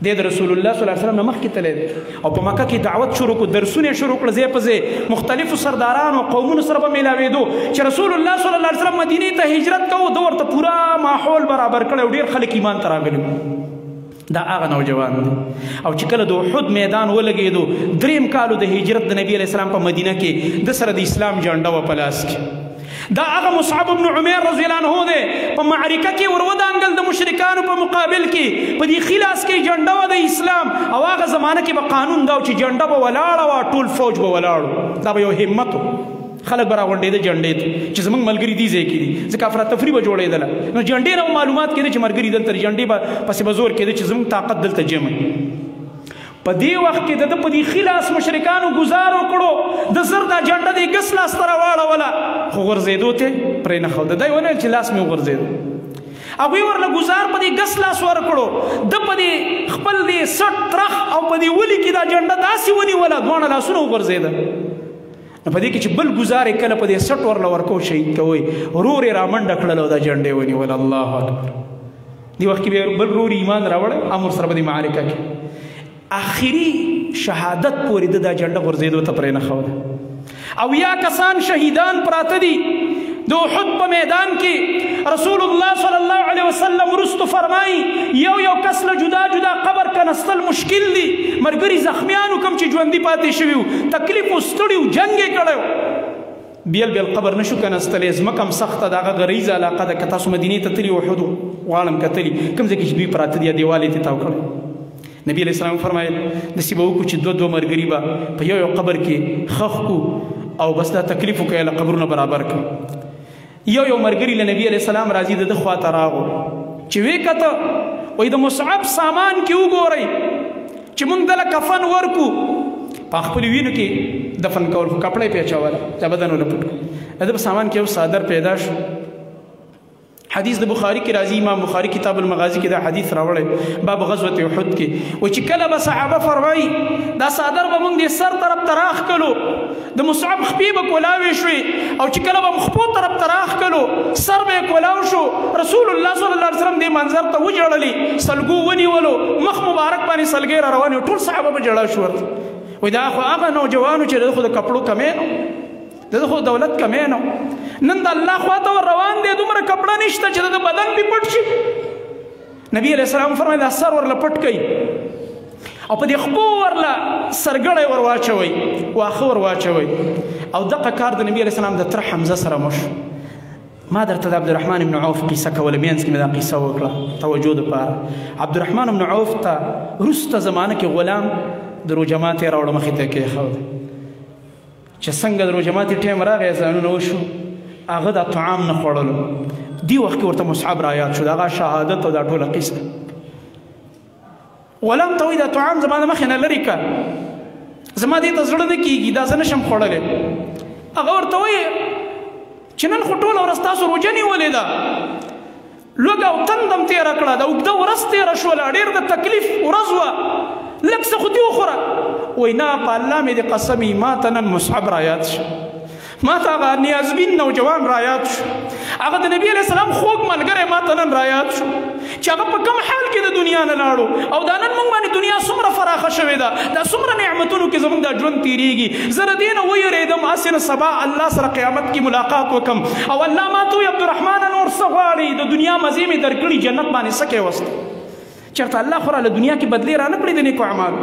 دی د رسول الله صلی الله علیه وسلم نه مخکې تللی دی او په مکه کې دعوت شروع کړو درسونه شروع کړه ځای په ځای مختلفو سردارانو قومونو سره به میلاوېدو چې رسول الله صلی الله علیه وسلم مدینې ته هجرت کوو ده ورته پوره ماحول برابر کړی او ډېر خلک ایمان ته راغلي دا هغه نوجوان دی او چې کله د احد میدان ولګېدو دریم کالو د هجرت د نبي علیه السلام په مدینه کې د سره د اسلام جنډه وه په لاس کې دا هغه مصعب بن عمیر رضی الله عنه دی په معرکه کې ور ودانګل د مشرکانو په مقابل کې په دې ښي لاس کې جنډه وه د اسلام او هغه زمانه کې به قانون دا و چې جنډه به ولاړه وه ټول فوج به ولاړو دا به یو همت و خلک به راغونډېده جنډې ته چې زموږ ملګري دې ځای کې دي ځکه افراتفري به جوړېدله نو جنډې نه معلومات کېده چې ملګري دلته جنډې به پسې به زور کېده چې زموږ طاقت دلته جمع په دې وخت کې د ده په دې ښي لاس مشرکانو ګزار وکړو د زر دا جنډه دې ګس لاس ته راواړوله خو غورځېدو ته پرې نه ښوده دی ونه چې لاس مې وغورځېدو هغوی ورله ګزار په دې ګس لاس ورکړو ده په دې خپل دې سټ ترخ او په دې ولي کې دا جنډه داسې ونیوله دواړه لاسونه وغورځېده نو په دې کې چې بل ګزار یې کله په دې سټ ورله ورکو شهید کوئ ورور یې رامنډه کړله او دا جنډې ونیول. الله اکبر. دې وخت کې بیا بل ورور ایمان راوړی امر سره به دې معرکه کې آخري شهادت پورې د دا جنډه غورځېدو ته پرې نه ښوده او یا کسان شهیدان پراته دي د احد په میدان کې رسول الله صلی الله علیه وسلم وروستو فرمایي یو کس له جدا جدا قبر کنستل مشکل دي ملګري زخمیانو کوم چې ژوندي پاتې شوي وو تکلیف و ستړي و جنګ یې کړی بیل قبر نشو کنستلی ځمکه هم سخته د هغه غریزه علاقه ده که تاسو مدینې ته تلي احد غواړم کتلي کوم ځای کې چې دوی پراته دي یا دیوال یې تاو کړی نبی علیه السلام فرمایل داسې به وکړو چې دوه ملګري به په یو قبر کې خښ کړو او بس دا تکلیف وکړو له قبرونه برابر کړو یو ملګري له نبی علیه السلام راځي د ده خواته راغو چې ویې کته وایي د مصعب سامان کې وګورئ چې موږ دله کفن ورکو په خپلو وینو کې دفن کول خو کپړه یې پې اچوله دا بدن ونه پټ کړو د ده په سامان کې یو څادر پیدا شو حدیث د بخاری کې راځي امام بخاری کتاب المغازی کې دا حدیث راوړی باب غزوة احد کې و چې کله به صحابه فرمایي دا څادر به موږ د سر طرف ته راخ کړو د مصعب خپې به کولاوې شوې او چې کله به خپو طرف ته راخ کړو سر به یې کولاو شو رسول الله صلی الله علیه وسلم دې منظر ته وژړلي سلګو ونیولو مخ مبارک باندې سلګۍ را روانې ټول صحابه به ژړا شو وایي دا خو هغه نوجوانو چې د خو د کپړو کمی نو د خو دولت کمی نو نن د الله خواته ور روان دی دومره کپړه نشته چې د بدن پې پټ شي نبي علیه السلام فرمایي دا سر ورله پټ کوي او په دې خپو ورله سرګړی ور واچوئ واښه ور واچوئ او دغه کار د نبي علیه السلام د تره حمزه سره مشو ما درته د عبدالرحمن بن عوف قصه کوله منځ کې مې دا قصه وکړه توجه دپاره عبدالرحمن بن عوف ته وروسته زمانه کې غلام د روجمات یې راوړه مخې ته کېښوده چې څنګه د روجماتې ټایم راغی اذانونه وشو هغه دا طعام نه خوړلو دې وخت کې ورته مصعب رایاد شو د هغه شهادت او دا ټوله قصه غلام ته وایي دا طعام زما د مخې نه لرې کړه زما دې ته زړه نه کېږي دا زه نشم خوړلی هغه ورته وایي چې نن خو ټوله ورځ تاسو روژه نیولې ده لوږه او تندم تېره کړه د اوږده ورځ تېره شوله ډېر د تکلیف ورځ وه لږ څه خو دې وخوره وایي نه په الله مې دې قسم وي ما ته نن مصعب رایاد شو ما ته هغه نیازبین نوجوان رایاد شو هغه د نبي علیه السلام خوږ ملګری ما ته نن رایاد شو چې هغه په کوم حال کې د دنیا نه لاړو او دا نن موږ باندې دنیا څومره فراخه شوې ده دا څومره نعمتونو کې زموږ دا ژوند تېرېږي زه د دې نه ویرېدم هسې نه سبا الله سره قیامت کې ملاقات وکړم او الله ما ته وایي عبدالرحمانه نور څه غواړې د دنیا مزې مې درکړي جنت باندې څه کې وسته چېرته الله خو راله دنیا کې بدلې را نه کړې د نیکو اعمالو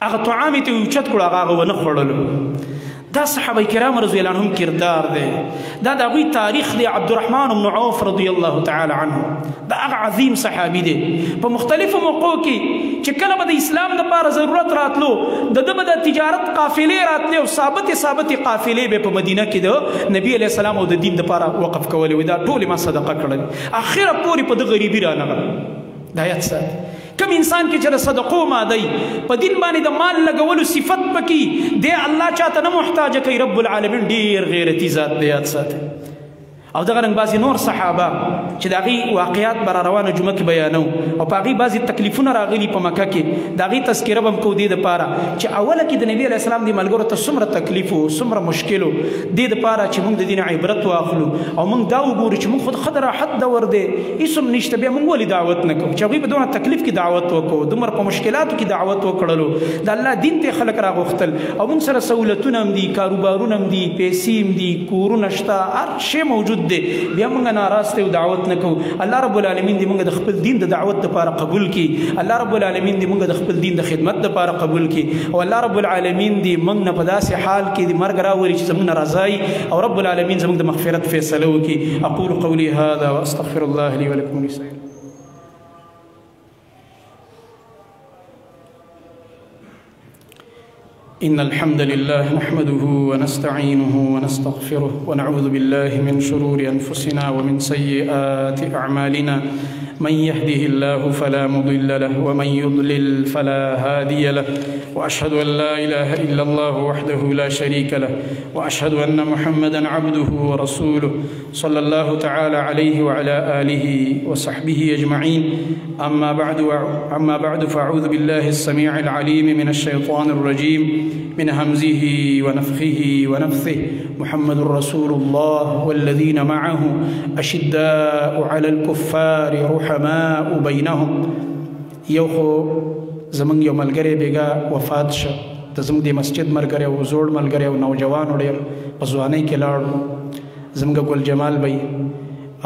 هغه طعام یې ته اوچت کړو هغه ونه خوړلو دا صحابه کرام رضی الله عنهم کردار دی دا د هغوی تاریخ دی عبدالرحمن بن عوف رضی الله تعالی عنه دا هغه عظیم صحابي دی په مختلفو موقعو کې چې کله به د اسلام دپاره ضرورت راتلو د ده به د تجارت قافلې راتلې او ثابتې قافلې به په مدینه کې د نبي علیه السلام او د دین دپاره وقف کولې وي دا ټولې ما صدقه کړلې اخره پورې په ده غریبي رانغله دا یاد ساتي کم انسان کې چې د صدقو مادی په دین باندې د مال لګولو صفت پکې دی الله چاته نه محتاجه کوي رب العالمین ډېر غیرتي ذات دی یاد ساتي او دغه رنګ بعضې نور صحابه چې د هغوی واقعات به را روانه جمعه کې بیانو او په هغوی بعضې تکلیفونه راغلي په مکه کې د هغوی تذکره به هم کوو دې دپاره چې اوله کې د نبي علیه السلام دې ملګرو ته څومره تکلیف و څومره مشکل و دې دپاره چې موږ د دې نه عبرت واخلو او موږ دا وګورو چې موږ خو د ښه د راحت دور دی هېڅ هم نشته بیا موږ ولې دعوت نه کوو چې هغوی په دونه تکلیف کې دعوت وکړو دومره په مشکلاتو کې دعوت وکړلو د الله دین ته خلک راغوښتل او موږ سره سهولتونه هم دي کاروبارونه هم دي پیسې هم دي کورونه شته هر شی موجود دی بیا موږ ناراسته او دعوت نه کوو الله رب العالمین دې موږ د خپل دین د دعوت دپاره قبول کړي الله رب العالمین دې موږ د خپل دین د خدمت دپاره قبول کړي او الله رب العالمین دې موږ نه په داسې حال کې د مرګ راولي چې زموږ نه رضایي او رب العالمین زموږ د مغفرت فیصله وکړي اقول قولي هذا واستغفر الله لي ولكم ولسائر إن الحمد لله نحمده ونستعينه ونستغفره ونعوذ بالله من شرور أنفسنا ومن سيئات أعمالنا من يهده الله فلا مضل له ومن يضلل فلا هادي له وأشهد أن لا إله إلا الله وحده لا شريك له وأشهد أن محمدا عبده ورسوله صلى الله تعالى عليه وعلى آله وصحبه أجمعين أما بعد فأعوذ بالله السميع العليم من الشيطان الرجيم من همزه ونفخه ونفثه محمد رسول الله والذين معه أشداء على الكفار رحماء بينهم یو زمونږ یو ملګری بیګا وفات شه د زمونږ د مسجد ملګری او زوړ ملګری او نوجوان ډېر په ځوانۍ کې لاړو زمونږ ګل جمال بی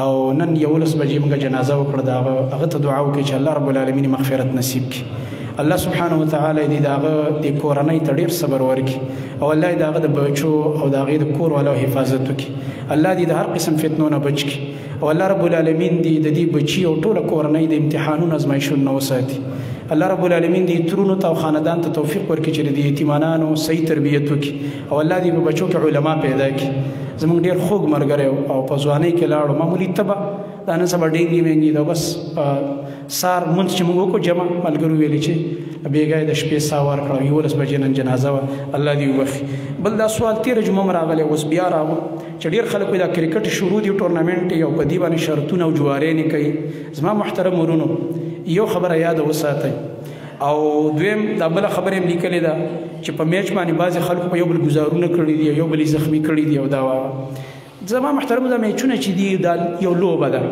او نن 11 بجې موږ جنازه وکړه د هغه ته دعا وکړئ چې الله رب العالمین مغفرت نصیب کړي الله سبحانه وتعالی دې د هغه د کورنۍ ته ډېر صبر ورکړي او الله دې د هغه د بچو او د هغې د کور والاو حفاظت وکړي الله دې د هر قسم فتنو نه بچ کړي او الله رب العالمین دې د دې بچي او ټوله کورنۍ د امتحانونو ازمایښتونو نه وساتي الله رب العالمین دې ترونو ته او خاندان ته توفیق ورکړي چې د یتیمانانو صحیح تربیت وکړي او الله دې په بچو کې علما پیدا کړي زمونږ ډېر خوږ ملګری او په ځوانۍ کې لاړو معمولي تبه دا نن سبا ډینګي وینګي دا بس سار مونځ چې موږ وکړو جمع ملګرو ویلې چې بیګا د شپې ساه ورکړه 11 بجې نن جنازه وه الله دې وبخي بل دا سوال تېره جمعه م راغلی اوس بیا راغلو چې ډېر خلک وایي دا کرکټ شروع دي ټورنمنټ او په دې باندې شرطونه او جوارې نه کوي زما محترم ورونو یو خبره یاده وساتئ او دویم دا بله خبره هم لیکلې ده چې په میچ باندې بعضې خلکو په یو بل ګزارونه کړي دي یو بل زخمي کړي دي او دا زما محترمو دا میچونه چې دي دا یو لوبه ده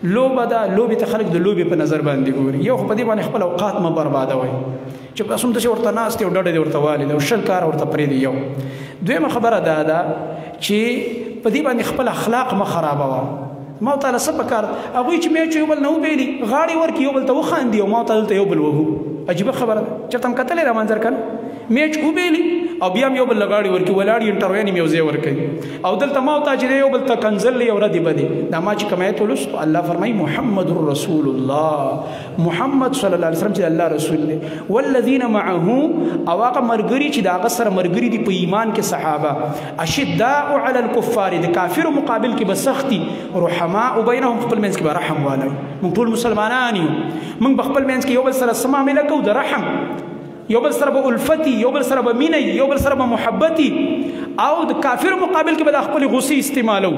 لوبه ده لوبې ته خلک د لوبې په نظر باندې ګوري یو خو په دې باندې خپل اوقات مه بربادوئ چې بس همداسې ورته ناست یې او ډډه دې ورته والې ده او شل کاره ورته پرېږدي یو دویمه خبره دا ده چې په دې باندې خپل اخلاق مه خرابوه ما ورته هله څه پکار هغوی چې میچ یو بل نه وبیلي غاړې ورکړي یو بل ته وخاندي او ما ورته دلته یو بل وهو عجیبه خبره ده چېرته هم کتلی دا منظر کنه میچ وبیلي او بیا هم یو بل له غاړې ورکړي ولاړ یې انټروین یې یو ځای ورکوي او دلته ما ورته چې دی یو بل ته کنځل یو ردې بدې دا ما چې کوم آیت ولوستو الله فرمایي محمد رسول الله محمد صلی الله علیه وسلم چې الله رسول دی والذین معه او هغه ملګري چې د هغه سره ملګري دي په ایمان کې صحابه اشداء علی الکفار د کافرو مقابل کې به سختي رحماء بینهم خپل منځ کې به رحم والی موږ ټول مسلمانان یو موږ به خپل منځ کې یو بل سره څه معامله کوو د رحم یو بل سره به الفتی یو بل سره به مینه یو بل سره به محبتي او د کافر مقابل کې به د خپل غصې استعمالو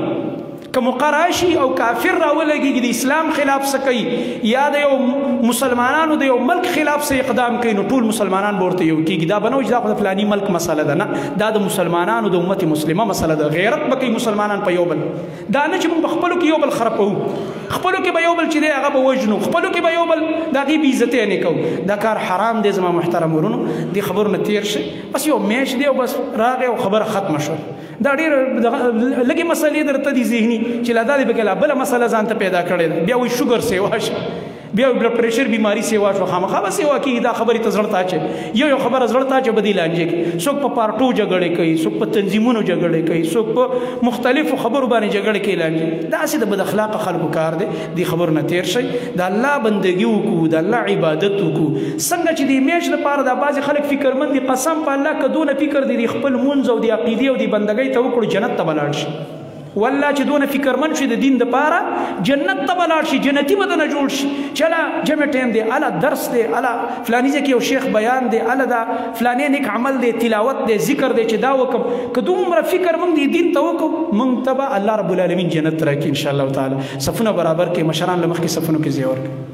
که موقع راشي او کافر راولګي د اسلام خلاف څه کوي یا د یو مسلمانانو د یو ملک خلاف څه اقدام کوي نو ټول مسلمانان به ورته یو کېږي دا به نه وي چې دا خو د فلاني ملک مسله ده نه دا د مسلمانانو د امت مسلمه مسله ده غیرت به کوي مسلمانان په یو بل دا نه چې موږ په خپلو کې یو بل خرابوو خپلو کې به یو بل چې دی هغه به وژنو خپلو کې به یو بل د هغې بې عزتۍ نه کوو دا کار حرام دی زما محترم ورونو دې خبرو نه تېر شئ بس یو میچ دی او بس راغی او خبره ختمه شوه دا ډېر لږې مسلې درته دي ذهني چې لا دا دې پکې لا بله مسله ځان ته پیدا کړې ده بیا وایي شوګر سیوا شه بیا بلډ پریشر بیماری سیوا شو خامخا به سیوا کېږي دا خبرې ته زړه ته اچوي یو خبره زړه ته اچوي به دې لانجې کوي څوک په پارټو جګړې کوي څوک په تنظیمونو جګړې کوي څوک په مختلفو خبرو باندې جګړې کوي لانجې داسې د بد اخلاقه خلکو کار دی دې خبرو نه تېر شئ د الله بندګي وکړو د الله عبادت وکړو څنګه چې د میچ لپاره دا بعضې خلک فکرمند دي قسم په الله که دونه فکر دی د خپل مونځ او د عقیدې او د بندګۍ ته وکړو جنت ته به لاړ شي والله چې دونه فکرمند شي د دین دپاره جنت ته به لاړ شي جنتي به دنه جوړ شي چې اله جمع ټایم دی اله درس دی اله فلاني ځای کې یو شیخ بیان دی اله دا فلاني نیک عمل دی تلاوت دی ذکر دی چې دا وکړم که دومره فکر موږ د دین ته وکړو موږ ته به الله رب العالمین جنت راکړي انشاءالله تعالی صفونه برابر کړي مشران له مخکې صفونو کې ځای ورکړي